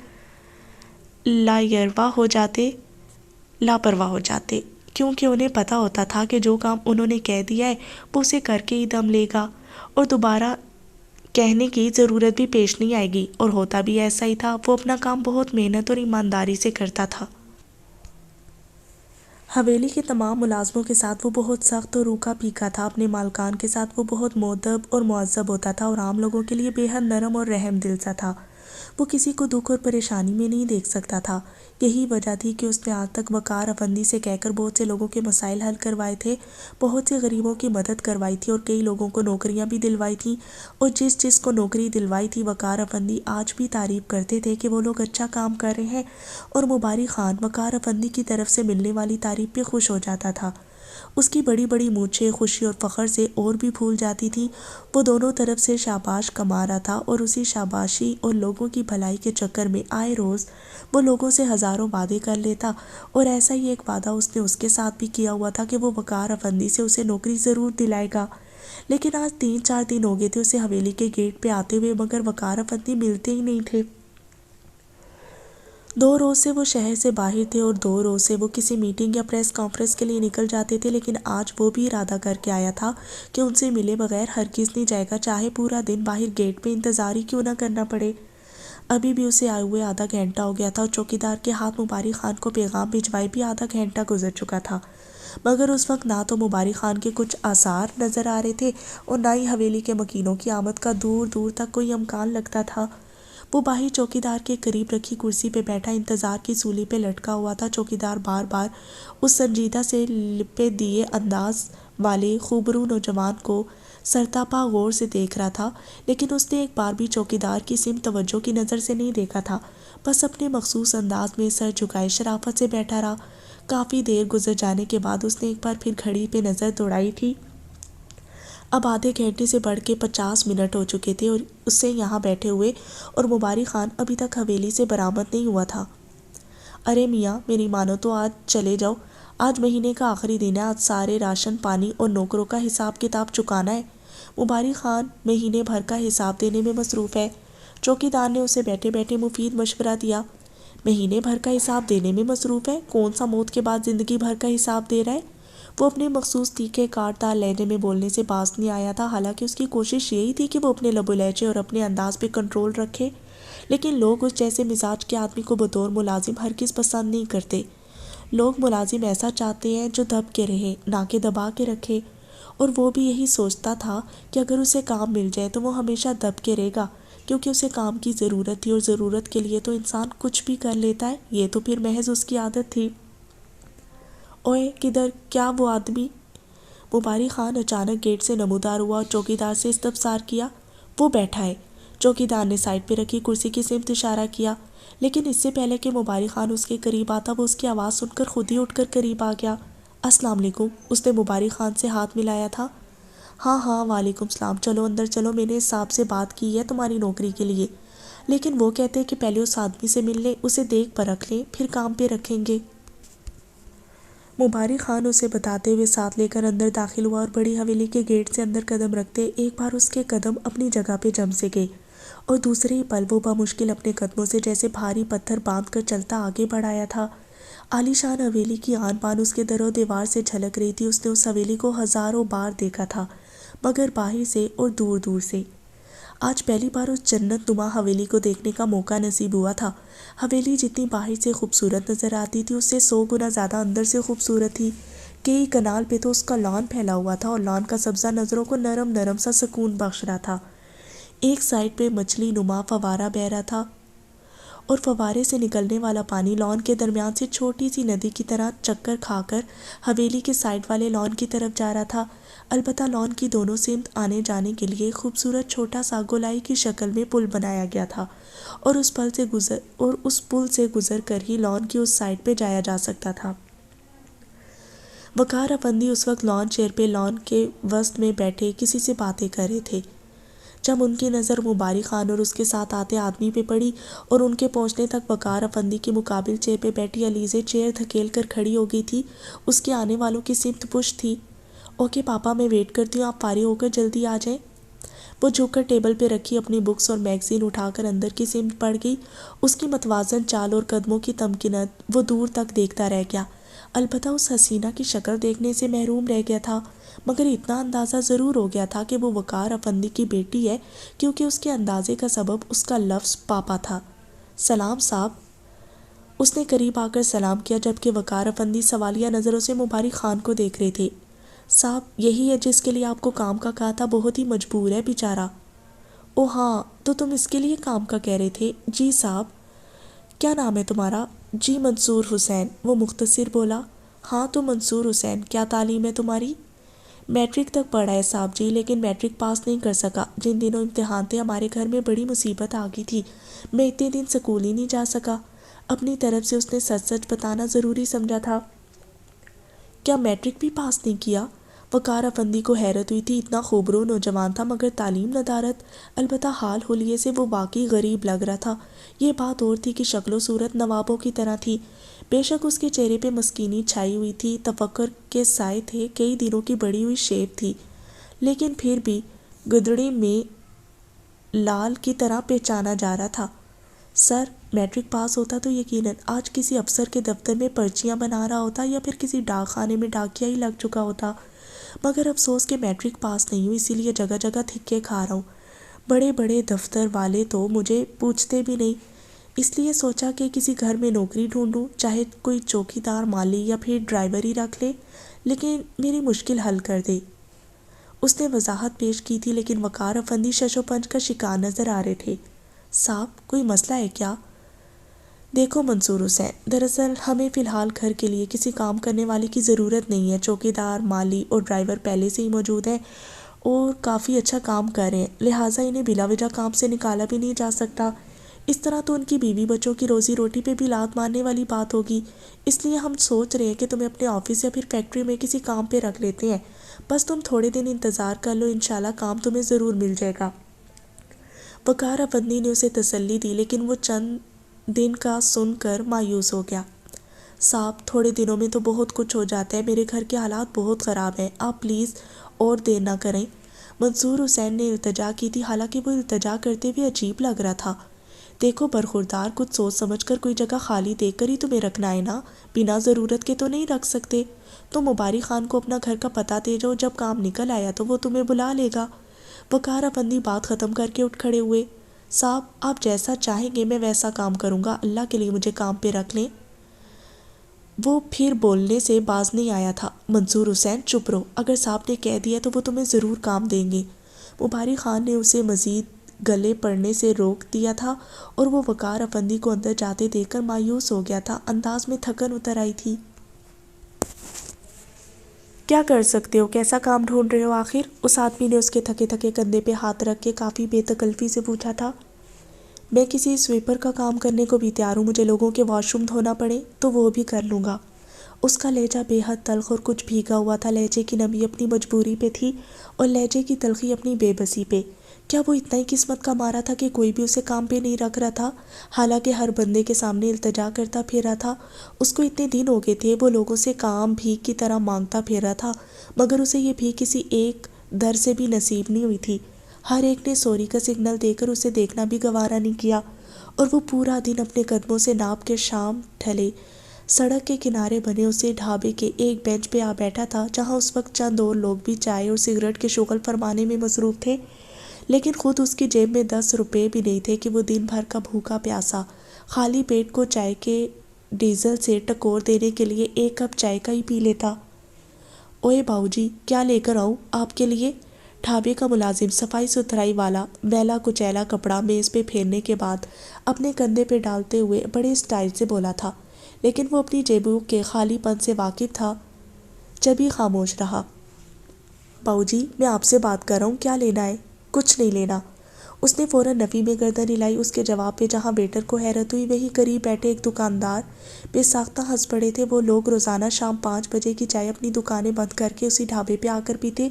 لاپرواہ ہو جاتے، کیونکہ انہیں پتہ ہوتا تھا کہ جو کام انہوں نے کہہ دیا ہے وہ اسے کر کے ہی دم لے گا اور دوبارہ کہنے کی ضرورت بھی پیش نہیں آئے گی، اور ہوتا بھی ایسا ہی تھا۔ وہ اپنا کام بہت محنت اور ایمانداری سے کرتا تھا۔ حویلی کے تمام ملازموں کے ساتھ وہ بہت سخت اور روکھا پھیکا تھا۔ اپنے مالکان کے ساتھ وہ بہت مؤدب اور مہذب ہوتا تھا اور عام لوگوں کے لیے بے حد نرم اور رحم دل سا تھا۔ وہ کسی کو دکھ اور پریشانی میں نہیں دیکھ سکتا تھا۔ یہی وجہ تھی کہ اس نے آج تک وقار افندی سے کہہ کر بہت سے لوگوں کے مسائل حل کروائے تھے، بہت سے غریبوں کی مدد کروائی تھی اور کئی لوگوں کو نوکریاں بھی دلوائی تھیں، اور جس کو نوکری دلوائی تھی وقار افندی آج بھی تعریف کرتے تھے کہ وہ لوگ اچھا کام کر رہے ہیں، اور مبارک خان وقار افندی کی طرف سے ملنے والی تعریف پہ خوش ہو جاتا تھا۔ اس کی بڑی بڑی مونچھیں خوشی اور فخر سے اور بھی پھول جاتی تھیں۔ وہ دونوں طرف سے شاباش کما رہا تھا اور اسی شاباشی اور لوگوں کی بھلائی کے چکر میں آئے روز وہ لوگوں سے ہزاروں وعدے کر لیتا، اور ایسا ہی ایک وعدہ اس نے اس کے ساتھ بھی کیا ہوا تھا کہ وہ وقار افندی سے اسے نوکری ضرور دلائے گا۔ لیکن آج 3-4 دن ہو گئے تھے اسے حویلی کے گیٹ پہ آتے ہوئے، مگر وقار افندی ملتے ہی نہیں تھے۔ 2 روز سے وہ شہر سے باہر تھے اور 2 روز سے وہ کسی میٹنگ یا پریس کانفرنس کے لیے نکل جاتے تھے، لیکن آج وہ بھی ارادہ کر کے آیا تھا کہ ان سے ملے بغیر ہرگز نہیں جائے گا، چاہے پورا دن باہر گیٹ پہ انتظار ہی کیوں نہ کرنا پڑے۔ ابھی بھی اسے آئے ہوئے آدھا گھنٹہ ہو گیا تھا اور چوکیدار کے ہاتھ مبارک خان کو پیغام بھجوائے بھی آدھا گھنٹہ گزر چکا تھا، مگر اس وقت نہ تو مبارک خان کے کچھ آثار نظر آ رہے تھے اور نہ ہی حویلی کے مکینوں کی آمد کا دور دور تک کوئی امکان لگتا تھا۔ وہ باہر چوکیدار کے قریب رکھی کرسی پہ بیٹھا انتظار کی سولی پہ لٹکا ہوا تھا۔ چوکیدار بار بار اس سنجیدہ سے لپے دیے انداز والے خوبرو نوجوان کو سرتاپا غور سے دیکھ رہا تھا، لیکن اس نے ایک بار بھی چوکیدار کی سمت توجہ کی نظر سے نہیں دیکھا تھا، بس اپنے مخصوص انداز میں سر جھکائے شرافت سے بیٹھا رہا۔ کافی دیر گزر جانے کے بعد اس نے ایک بار پھر گھڑی پہ نظر دوڑائی تھی۔ اب آدھے گھنٹے سے بڑھ کے 50 منٹ ہو چکے تھے اور اسے یہاں بیٹھے ہوئے، اور مبارک خان ابھی تک حویلی سے برآمد نہیں ہوا تھا۔ ارے میاں میری مانو تو آج چلے جاؤ، آج مہینے کا آخری دن ہے، آج سارے راشن پانی اور نوکروں کا حساب کتاب چکانا ہے۔ مبارک خان مہینے بھر کا حساب دینے میں مصروف ہے۔ چوکیدار نے اسے بیٹھے بیٹھے مفید مشورہ دیا۔ مہینے بھر کا حساب دینے میں مصروف ہے؟ کون سا موت کے بعد زندگی بھر کا حساب دے رہا ہے؟ وہ اپنے مخصوص تیکھے کاٹدار لہجے میں بولنے سے باز نہیں آیا تھا، حالانکہ اس کی کوشش یہی تھی کہ وہ اپنے لب و لہجے اور اپنے انداز پہ کنٹرول رکھے، لیکن لوگ اس جیسے مزاج کے آدمی کو بطور ملازم ہرگز پسند نہیں کرتے۔ لوگ ملازم ایسا چاہتے ہیں جو دب کے رہے، نہ کہ دبا کے رکھے، اور وہ بھی یہی سوچتا تھا کہ اگر اسے کام مل جائے تو وہ ہمیشہ دب کے رہے گا، کیونکہ اسے کام کی ضرورت تھی، اور ضرورت کے لیے تو انسان کچھ بھی کر لیتا ہے، یہ تو پھر محض اس کی عادت تھی۔ اوئے کدھر، کیا وہ آدمی؟ مبارک خان اچانک گیٹ سے نمودار ہوا اور چوکیدار سے استفسار کیا۔ وہ بیٹھا ہے۔ چوکیدار نے سائڈ پہ رکھی کرسی کی سمت اشارہ کیا، لیکن اس سے پہلے کہ مبارک خان اس کے قریب آتا وہ اس کی آواز سن کر خود ہی اٹھ کر قریب آ گیا۔ السلام علیکم، اس نے مبارک خان سے ہاتھ ملایا تھا۔ ہاں ہاں وعلیکم السلام، چلو اندر چلو، میں نے صاحب سے بات کی ہے تمہاری نوکری کے لیے، لیکن وہ کہتے ہیں کہ پہلے اس آدمی سے مل لیں، اسے دیکھ پرکھ لیں، پھر کام پہ رکھیں گے۔ مبارک خان اسے بتاتے ہوئے ساتھ لے کر اندر داخل ہوا اور بڑی حویلی کے گیٹ سے اندر قدم رکھتے ایک بار اس کے قدم اپنی جگہ پہ جم سے گئے اور دوسرے ہی پل وہ بمشکل اپنے قدموں سے جیسے بھاری پتھر باندھ کر چلتا آگے بڑھایا تھا۔ عالی شان حویلی کی آن بان اس کے در و دیوار سے جھلک رہی تھی۔ اس نے اس حویلی کو ہزاروں بار دیکھا تھا، مگر باہر سے اور دور دور سے۔ آج پہلی بار اس جنت نما حویلی کو دیکھنے کا موقع نصیب ہوا تھا۔ حویلی جتنی باہر سے خوبصورت نظر آتی تھی اس سے 100 گنا زیادہ اندر سے خوبصورت تھی۔ کئی کنال پہ تو اس کا لان پھیلا ہوا تھا اور لان کا سبزہ نظروں کو نرم نرم سا سکون بخش رہا تھا۔ ایک سائڈ پہ مچھلی نما فوارہ بہہ رہا تھا اور فوارے سے نکلنے والا پانی لان کے درمیان سے چھوٹی سی ندی کی طرح چکر کھا کر حویلی کے سائڈ والے لان کی طرف جا رہا تھا۔ البتہ لان کی دونوں سمت آنے جانے کے لیے خوبصورت چھوٹا سا گولائی کی شکل میں پل بنایا گیا تھا اور اس پل سے گزر کر ہی لان کی اس سائڈ پہ جایا جا سکتا تھا۔ وقار افندی اس وقت لان چیئر پہ لان کے وسط میں بیٹھے کسی سے باتیں کر رہے تھے، جب ان کی نظر مبارک خان اور اس کے ساتھ آتے آدمی پہ پڑی اور ان کے پہنچنے تک وقار افندی کے مقابل چیئر پہ بیٹھی علیزے چیئر دھکیل کر کھڑی ہو گئی تھی۔ اس کے آنے والوں کی سمت پشت تھی۔ اوکے پاپا، میں ویٹ کرتی ہوں، آپ فارغ ہو کر جلدی آ جائیں۔ وہ جھک کر ٹیبل پہ رکھی اپنی بکس اور میگزین اٹھا کر اندر کی سمت بڑھ گئی۔ اس کی متوازن چال اور قدموں کی تمکنت وہ دور تک دیکھتا رہ گیا۔ البتہ اس حسینہ کی شکل دیکھنے سے محروم رہ گیا تھا، مگر اتنا اندازہ ضرور ہو گیا تھا کہ وہ وقار افندی کی بیٹی ہے، کیونکہ اس کے اندازے کا سبب اس کا لفظ پاپا تھا۔ سلام صاحب۔ اس نے قریب آ کر سلام کیا، جبکہ وقار افندی سوالیہ نظروں سے مبارک خان کو دیکھ رہے تھے۔ صاحب، یہی ہے جس کے لیے آپ کو کام کا کہا تھا، بہت ہی مجبور ہے بیچارہ۔ او ہاں، تو تم اس کے لیے کام کا کہہ رہے تھے؟ جی صاحب۔ کیا نام ہے تمہارا؟ جی منصور حسین، وہ مختصر بولا۔ ہاں تو منصور حسین، کیا تعلیم ہے تمہاری؟ میٹرک تک پڑھا ہے صاحب جی، لیکن میٹرک پاس نہیں کر سکا۔ جن دنوں امتحان تھے ہمارے گھر میں بڑی مصیبت آ گئی تھی، میں اتنے دن سکول ہی نہیں جا سکا۔ اپنی طرف سے اس نے سچ سچ بتانا ضروری سمجھا تھا۔ کیا میٹرک بھی پاس نہیں کیا؟ وقار افندی کو حیرت ہوئی تھی، اتنا خوبرو نوجوان تھا مگر تعلیم ندارت۔ البتہ حال حلیے سے وہ واقعی غریب لگ رہا تھا۔ یہ بات اور تھی کہ شکل و صورت نوابوں کی طرح تھی۔ بے شک اس کے چہرے پہ مسکینی چھائی ہوئی تھی، تفکر کے سائے تھے، کئی دنوں کی بڑی ہوئی شیپ تھی، لیکن پھر بھی گدڑے میں لال کی طرح پہچانا جا رہا تھا۔ سر، میٹرک پاس ہوتا تو یقیناً آج کسی افسر کے دفتر میں پرچیاں بنا رہا ہوتا یا پھر کسی ڈاک خانے میں ڈاکیا ہی لگ چکا ہوتا، مگر افسوس کہ میٹرک پاس نہیں ہوں، اسی لیے جگہ جگہ دھکے کھا رہا ہوں۔ بڑے بڑے دفتر والے تو مجھے پوچھتے بھی نہیں، اس لیے سوچا کہ کسی گھر میں نوکری ڈھونڈوں، چاہے کوئی چوکیدار، مالی یا پھر ڈرائیور ہی رکھ لے، لیکن میری مشکل حل کر دے۔ اس نے وضاحت پیش کی تھی، لیکن وقار افندی شش و پنج کا شکار نظر آ رہے تھے۔ صاحب، کوئی مسئلہ ہے کیا؟ دیکھو منصور حسین، دراصل ہمیں فی الحال گھر کے لیے کسی کام کرنے والے کی ضرورت نہیں ہے۔ چوکیدار، مالی اور ڈرائیور پہلے سے ہی موجود ہیں اور کافی اچھا کام کر رہے ہیں، لہٰذا انہیں بلا وجہ کام سے نکالا بھی نہیں جا سکتا۔ اس طرح تو ان کی بیوی بچوں کی روزی روٹی پہ بھی لات مارنے والی بات ہوگی۔ اس لیے ہم سوچ رہے ہیں کہ تمہیں اپنے آفس یا پھر فیکٹری میں کسی کام پہ رکھ لیتے ہیں، بس تم تھوڑے دن انتظار کر لو، انشاءاللہ کام تمہیں ضرور مل جائے گا۔ وقار افندی نے اسے تسلی دی، لیکن وہ چند دن کا سن کر مایوس ہو گیا۔ صاحب، تھوڑے دنوں میں تو بہت کچھ ہو جاتا ہے، میرے گھر کے حالات بہت خراب ہیں، آپ پلیز اور دیر نہ کریں۔ منصور حسین نے التجا کی تھی، حالانکہ وہ التجا کرتے ہوئے عجیب لگ رہا تھا۔ دیکھو برخوردار، کچھ سوچ سمجھ کر کوئی جگہ خالی دیکھ کر ہی تمہیں رکھنا ہے نا، بنا ضرورت کے تو نہیں رکھ سکتے۔ تو مبارک خان کو اپنا گھر کا پتہ دے جاؤ، جب کام نکل آیا تو وہ تمہیں بلا لے گا۔ وقار افندی بات ختم کر کے اٹھ کھڑے ہوئے۔ صاحب، آپ جیسا چاہیں گے میں ویسا کام کروں گا، اللہ کے لیے مجھے کام پہ رکھ لیں۔ وہ پھر بولنے سے باز نہیں آیا تھا۔ منصور حسین، چپ رہو، اگر صاحب نے کہہ دیا تو وہ تمہیں ضرور کام دیں گے۔ مبارک خان نے اسے مزید گلے پڑنے سے روک دیا تھا اور وہ وقار افندی کو اندر جاتے دیکھ کر مایوس ہو گیا تھا، انداز میں تھکن اتر آئی تھی۔ کیا کر سکتے ہو، کیسا کام ڈھونڈ رہے ہو آخر؟ اس آدمی نے اس کے تھکے تھکے کندھے پہ ہاتھ رکھ کے کافی بے تکلفی سے پوچھا تھا۔ میں کسی سویپر کا کام کرنے کو بھی تیار ہوں، مجھے لوگوں کے واش روم دھونا پڑے تو وہ بھی کر لوں گا۔ اس کا لہجہ بے حد تلخ اور کچھ بھیگا ہوا تھا، لہجے کی نمی اپنی مجبوری پہ تھی اور لہجے کی تلخی اپنی بے بسی پہ۔ کیا وہ اتنا ہی قسمت کا مارا تھا کہ کوئی بھی اسے کام پہ نہیں رکھ رہا تھا؟ حالانکہ ہر بندے کے سامنے التجا کرتا پھر رہا تھا، اس کو اتنے دن ہو گئے تھے وہ لوگوں سے کام بھیک کی طرح مانگتا پھر رہا تھا، مگر اسے یہ بھیک کسی ایک در سے بھی نصیب نہیں ہوئی تھی۔ ہر ایک نے سوری کا سگنل دے کر اسے دیکھنا بھی گوارا نہیں کیا، اور وہ پورا دن اپنے قدموں سے ناپ کے شام ڈھلے سڑک کے کنارے بنے اسے ڈھابے کے ایک بینچ پہ آ بیٹھا تھا، جہاں اس وقت چند اور لوگ بھی چائے اور سگریٹ کے شغل فرمانے میں مصروف تھے، لیکن خود اس کی جیب میں 10 روپے بھی نہیں تھے کہ وہ دن بھر کا بھوکا پیاسا خالی پیٹ کو چائے کے ڈیزل سے ٹکور دینے کے لیے ایک کپ چائے کا ہی پی لیتا۔ اوئے باؤ جی، کیا لے کر آؤں آپ کے لیے؟ ڈھابے کا ملازم صفائی ستھرائی والا میلا کچیلا کپڑا میز پہ پھیرنے کے بعد اپنے کندھے پہ ڈالتے ہوئے بڑے اسٹائل سے بولا تھا، لیکن وہ اپنی جیبوں کے خالی پن سے واقف تھا، جبھی خاموش رہا۔ باؤ جی، میں آپ سے بات کر رہا ہوں، کیا لینا ہے؟ کچھ نہیں لینا۔ اس نے فوراً نفی میں گردن ہلائی۔ اس کے جواب پہ جہاں ویٹر کو حیرت ہوئی، وہیں قریب بیٹھے ایک دکاندار بے ساختہ ہنس پڑے تھے۔ وہ لوگ روزانہ شام 5 بجے کی چائے اپنی دکانیں بند کر کے اسی ڈھابے پہ آ کر پیتے،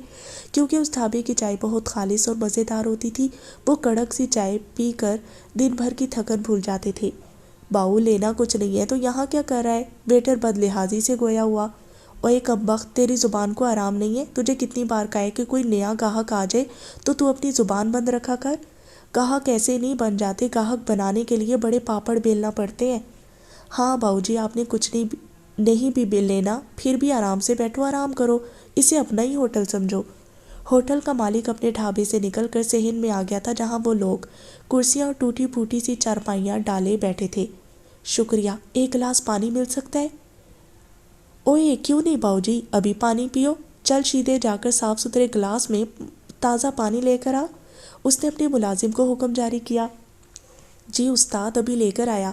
کیونکہ اس ڈھابے کی چائے بہت خالص اور مزیدار ہوتی تھی۔ وہ کڑک سی چائے پی کر دن بھر کی تھکن بھول جاتے تھے۔ باؤ، لینا کچھ نہیں ہے تو یہاں کیا کر رہا ہے؟ ویٹر بد لحاظی سے گویا ہوا۔ اوئے کمبخت، تیری زبان کو آرام نہیں ہے؟ تجھے کتنی بار کہا ہے کہ کوئی نیا گاہک آ جائے تو اپنی زبان بند رکھا کر۔ گاہک ایسے نہیں بن جاتے، گاہک بنانے کے لیے بڑے پاپڑ بیلنا پڑتے ہیں۔ ہاں باؤ جی، آپ نے کچھ نہیں بھی بیل لینا، پھر بھی آرام سے بیٹھو، آرام کرو، اسے اپنا ہی ہوٹل سمجھو۔ ہوٹل کا مالک اپنے ڈھابے سے نکل کر صحن میں آ گیا تھا، جہاں وہ لوگ کرسیاں اور ٹوٹی پھوٹی سی چارپائیاں ڈالے بیٹھے تھے۔ شکریہ، ایک گلاس پانی مل سکتا ہے؟ اوئے کیوں نہیں باؤ جی، ابھی پانی پیو، چل سیدھے جا کر صاف ستھرے گلاس میں تازہ پانی لے کر آ۔ اس نے اپنے ملازم کو حکم جاری کیا۔ جی استاد، ابھی لے کر آیا۔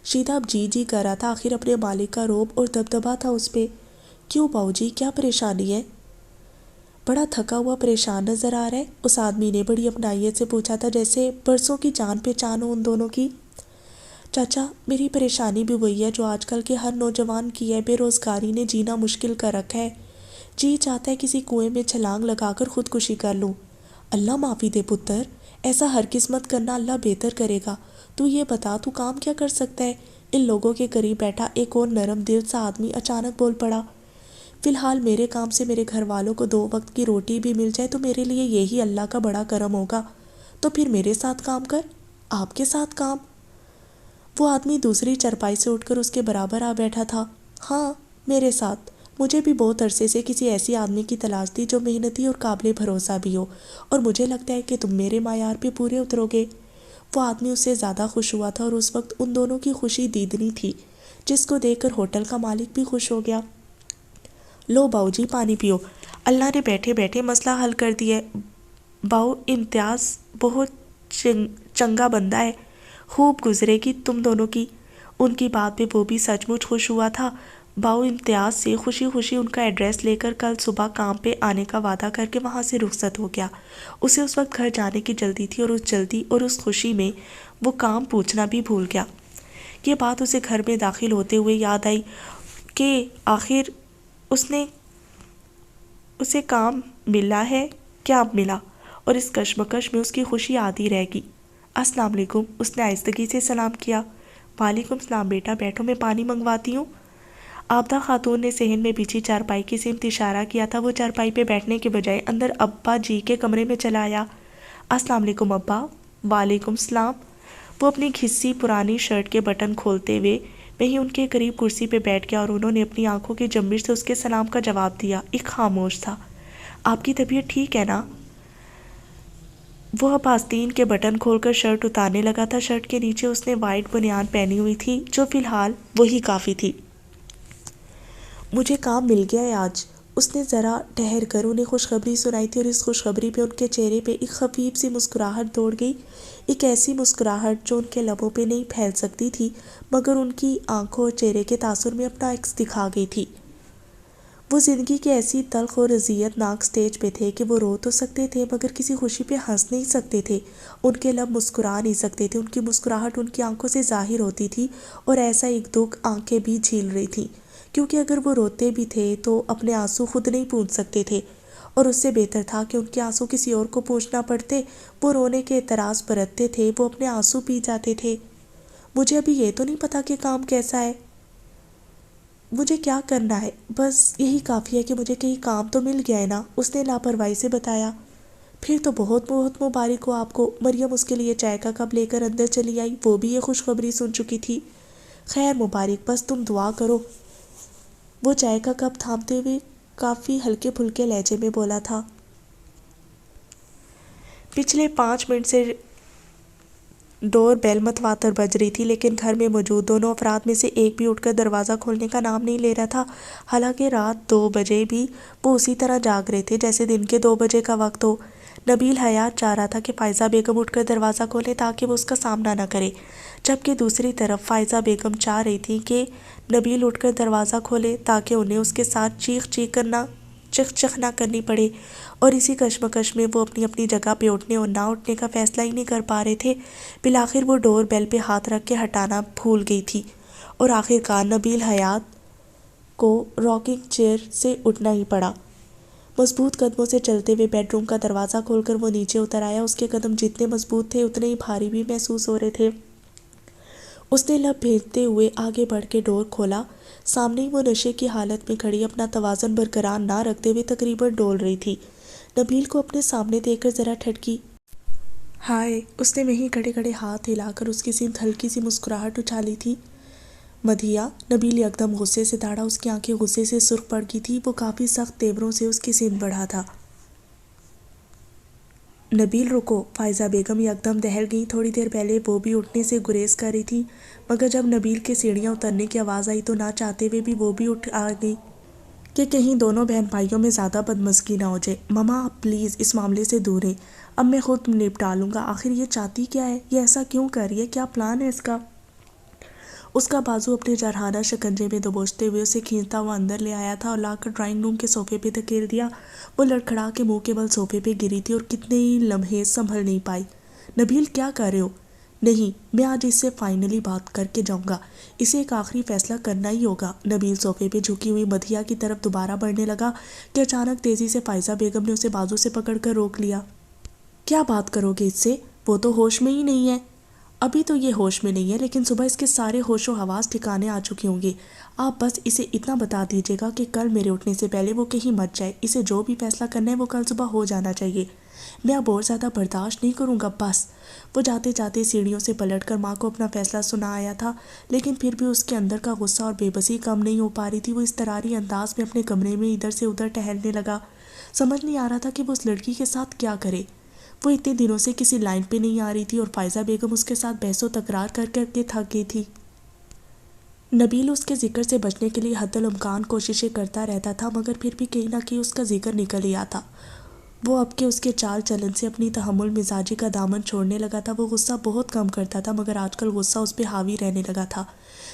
شیدہ اب جی کر رہا تھا، آخر اپنے مالک کا روب اور دبدبا تھا اس پہ۔ کیوں باؤ جی، کیا پریشانی ہے؟ بڑا تھکا ہوا پریشان نظر آ رہا ہے، اس آدمی نے بڑی اپنائیت سے پوچھا تھا، جیسے برسوں کی جان پہچان ہو ان دونوں کی۔ چاچا، میری پریشانی بھی وہی ہے جو آج کل کے ہر نوجوان کی ہے، بے روزگاری نے جینا مشکل کر رکھا ہے۔ جی چاہتا ہے کسی کنویں میں چھلانگ لگا کر خودکشی کر لوں۔ اللہ معافی دے پتر، ایسا ہر قسمت کرنا اللہ بہتر کرے گا۔ تو یہ بتا، تو کام کیا کر سکتا ہے؟ ان لوگوں کے قریب بیٹھا ایک اور نرم دل سا آدمی اچانک بول پڑا۔ فی الحال میرے کام سے میرے گھر والوں کو 2 وقت کی روٹی بھی مل جائے تو میرے لیے یہی اللہ کا بڑا کرم ہوگا۔ تو پھر میرے ساتھ کام کر۔ آپ کے ساتھ کام؟ وہ آدمی دوسری چرپائی سے اٹھ کر اس کے برابر آ بیٹھا تھا۔ ہاں، میرے ساتھ۔ مجھے بھی بہت عرصے سے کسی ایسی آدمی کی تلاش تھی جو محنتی اور قابل بھروسہ بھی ہو، اور مجھے لگتا ہے کہ تم میرے معیار پہ پورے اترو گے۔ وہ آدمی اس سے زیادہ خوش ہوا تھا، اور اس وقت ان دونوں کی خوشی دیدنی تھی، جس کو دیکھ کر ہوٹل کا مالک بھی خوش ہو گیا۔ لو باؤ جی، پانی پیو، اللہ نے بیٹھے بیٹھے مسئلہ حل کر دیا ہے۔ باؤ، امتیاز بہت چنگا بندہ ہے، خوب گزرے گی تم دونوں کی۔ ان کی بات پہ وہ بھی سچ مچ خوش ہوا تھا۔ باؤ امتیاز سے خوشی خوشی ان کا ایڈریس لے کر کل صبح کام پہ آنے کا وعدہ کر کے وہاں سے رخصت ہو گیا۔ اسے اس وقت گھر جانے کی جلدی تھی، اور اس جلدی اور اس خوشی میں وہ کام پوچھنا بھی بھول گیا۔ یہ بات اسے گھر میں داخل ہوتے ہوئے یاد آئی کہ آخر اسے کام ملا ہے، کیا ملا، اور اس کشمکش میں اس کی خوشی آدھی رہ گئی۔ السلام علیکم، اس نے آہستگی سے سلام کیا۔ وعلیکم السلام بیٹا، بیٹھو، میں پانی منگواتی ہوں۔ آبدہ خاتون نے صحن میں بچھی چارپائی کی سمت اشارہ کیا تھا۔ وہ چارپائی پہ بیٹھنے کے بجائے اندر ابا جی کے کمرے میں چلا آیا۔ السلام علیکم ابا۔ وعلیکم السلام۔ وہ اپنی گھسی پرانی شرٹ کے بٹن کھولتے ہوئے وہیں ان کے قریب کرسی پہ بیٹھ گیا، اور انہوں نے اپنی آنکھوں کی جنبش سے اس کے سلام کا جواب دیا۔ ایک خاموش تھا۔ آپ کی طبیعت ٹھیک ہے نا؟ وہ اب آستین کے بٹن کھول کر شرٹ اتارنے لگا تھا۔ شرٹ کے نیچے اس نے وائٹ بنیان پہنی ہوئی تھی، جو فی الحال وہی کافی تھی۔ مجھے کام مل گیا ہے آج، اس نے ذرا ٹھہر کر انہیں خوشخبری سنائی تھی، اور اس خوشخبری پہ ان کے چہرے پہ ایک خفیف سی مسکراہٹ دوڑ گئی، ایک ایسی مسکراہٹ جو ان کے لبوں پہ نہیں پھیل سکتی تھی، مگر ان کی آنکھوں اور چہرے کے تاثر میں اپنا عکس دکھا گئی تھی۔ وہ زندگی کے ایسی تلخ اور اذیت ناک سٹیج پہ تھے کہ وہ رو تو سکتے تھے، مگر کسی خوشی پہ ہنس نہیں سکتے تھے، ان کے لب مسکرا نہیں سکتے تھے، ان کی مسکراہٹ ان کی آنکھوں سے ظاہر ہوتی تھی، اور ایسا ایک دکھ آنکھیں بھی جھیل رہی تھیں، کیونکہ اگر وہ روتے بھی تھے تو اپنے آنسو خود نہیں پونچھ سکتے تھے، اور اس سے بہتر تھا کہ ان کے آنسو کسی اور کو پوچھنا پڑتے. وہ رونے کے اعتراض برتتے تھے، وہ اپنے آنسو پی جاتے تھے. مجھے ابھی یہ تو نہیں پتا کہ کام کیسا ہے، مجھے کیا کرنا ہے، بس یہی کافی ہے کہ مجھے کہیں کام تو مل گیا ہے نا، اس نے لاپرواہی سے بتایا. پھر تو بہت بہت مبارک ہو آپ کو. مریم اس کے لیے چائے کا کپ لے کر اندر چلی آئی. وہ بھی یہ خوشخبری سن چکی تھی. خیر مبارک، بس تم دعا کرو. وہ چائے کا کپ تھامتے ہوئے کافی ہلکے پھلکے لہجے میں بولا تھا. پچھلے 5 منٹ سے ڈور بیل متواتر بج رہی تھی، لیکن گھر میں موجود دونوں افراد میں سے ایک بھی اٹھ کر دروازہ کھولنے کا نام نہیں لے رہا تھا. حالانکہ رات 2 بجے بھی وہ اسی طرح جاگ رہے تھے جیسے دن کے 2 بجے کا وقت ہو. نبیل حیات چاہ رہا تھا کہ فائزہ بیگم اٹھ کر دروازہ کھولے تاکہ وہ اس کا سامنا نہ کرے، جبکہ دوسری طرف فائزہ بیگم چاہ رہی تھی کہ نبیل اٹھ کر دروازہ کھولے تاکہ انہیں اس کے ساتھ چیخ چخ نہ کرنی پڑے. اور اسی کشمکش میں وہ اپنی اپنی جگہ پہ اٹھنے اور نہ اٹھنے کا فیصلہ ہی نہیں کر پا رہے تھے. بالآخر وہ ڈور بیل پہ ہاتھ رکھ کے ہٹانا بھول گئی تھی اور آخرکار نبیل حیات کو راکنگ چیئر سے اٹھنا ہی پڑا. مضبوط قدموں سے چلتے ہوئے بیڈ روم کا دروازہ کھول کر وہ نیچے اتر آیا. اس کے قدم جتنے مضبوط تھے اتنے ہی بھاری بھی محسوس ہو رہے تھے. اس نے لب بھیجتے ہوئے آگے بڑھ کے ڈور کھولا. سامنے ہی وہ نشے کی حالت میں کھڑی اپنا توازن برقرار نہ رکھتے ہوئے تقریباً ڈول رہی تھی. نبیل کو اپنے سامنے دیکھ کر ذرا ٹھٹکی. ہائے، اس نے وہیں کھڑے کھڑے ہاتھ ہلا کر اس کی سمت ہلکی سی مسکراہٹ اچھالی تھی. مدھیہ. نبیل یکدم غصے سے دھاڑا. اس کی آنکھیں غصے سے سرخ پڑ گئی تھی. وہ کافی سخت تیوروں سے اس کی سمت بڑھا تھا. نبیل رکو. فائزہ بیگم یکدم دہل گئی. تھوڑی دیر پہلے وہ بھی اٹھنے سے گریز کر رہی تھی، مگر جب نبیل کے سیڑھیاں اترنے کی آواز آئی تو نہ چاہتے ہوئے بھی وہ بھی اٹھ آ گئی کہ کہیں دونوں بہن بھائیوں میں زیادہ بدمزگی نہ ہو جائے. مما آپ پلیز اس معاملے سے دور رہیں، اب میں خود نپٹا لوں گا. آخر یہ چاہتی کیا ہے؟ یہ ایسا کیوں کر رہی ہے؟ کیا پلان ہے اس کا؟ اس کا بازو اپنے جرحانہ شکنجے میں دبوچتے ہوئے اسے کھینچتا ہوا اندر لے آیا تھا اور لا کر ڈرائنگ روم کے صوفے پہ دھکیل دیا. وہ لڑکھڑا کے منہ کے بل صوفے پہ گری تھی اور کتنے ہی لمحے سنبھل نہیں پائی. نبیل کیا کر رہے ہو؟ نہیں، میں آج اس سے فائنلی بات کر کے جاؤں گا. اسے ایک آخری فیصلہ کرنا ہی ہوگا. نبیل صوفے پہ جھکی ہوئی مدھیہ کی طرف دوبارہ بڑھنے لگا کہ اچانک تیزی سے فائزہ بیگم نے اسے بازو سے پکڑ کر روک لیا. کیا بات کرو گے اس سے؟ وہ تو ہوش میں ہی نہیں ہے. ابھی تو یہ ہوش میں نہیں ہے، لیکن صبح اس کے سارے ہوش و حواس ٹھکانے آ چکے ہوں گے. آپ بس اسے اتنا بتا دیجیے گا کہ کل میرے اٹھنے سے پہلے وہ کہیں مت جائے. اسے جو بھی فیصلہ کرنا ہے وہ کل صبح ہو جانا چاہیے. میں اب اور زیادہ برداشت نہیں کروں گا بس. وہ جاتے جاتے سیڑھیوں سے پلٹ کر ماں کو اپنا فیصلہ سنا آیا تھا، لیکن پھر بھی اس کے اندر کا غصہ اور بے بسی کم نہیں ہو پا رہی تھی. وہ اضطراری انداز میں اپنے کمرے میں ادھر سے ادھر ٹہلنے لگا. سمجھ نہیں آ رہا تھا کہ وہ اس لڑکی کے ساتھ کیا کرے. وہ اتنے دنوں سے کسی لائن پہ نہیں آ رہی تھی اور فائزہ بیگم اس کے ساتھ بحث و تکرار کر کر کے تھک گئی تھی. نبیل اس کے ذکر سے بچنے کے لیے حد الامکان کوششیں کرتا رہتا تھا، مگر پھر بھی کہیں نہ کہیں اس کا ذکر نکل ہی آتا. وہ اب کے اس کے چال چلن سے اپنی تحمل مزاجی کا دامن چھوڑنے لگا تھا. وہ غصہ بہت کم کرتا تھا، مگر آج کل غصہ اس پہ حاوی رہنے لگا تھا،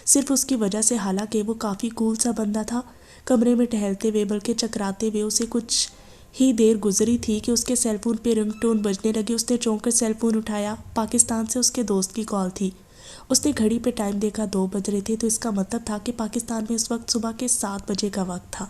صرف اس کی وجہ سے. حالانکہ وہ کافی کول سا بندہ تھا. کمرے میں ٹہلتے ہوئے بلکہ چکراتے ہوئے اسے کچھ ہی دیر گزری تھی کہ اس کے سیل فون پہ رنگ ٹون بجنے لگی. اس نے چونک کر سیل فون اٹھایا. پاکستان سے اس کے دوست کی کال تھی. اس نے گھڑی پہ ٹائم دیکھا، 2 بج رہے تھے، تو اس کا مطلب تھا کہ پاکستان میں اس وقت صبح کے 7 بجے کا وقت تھا.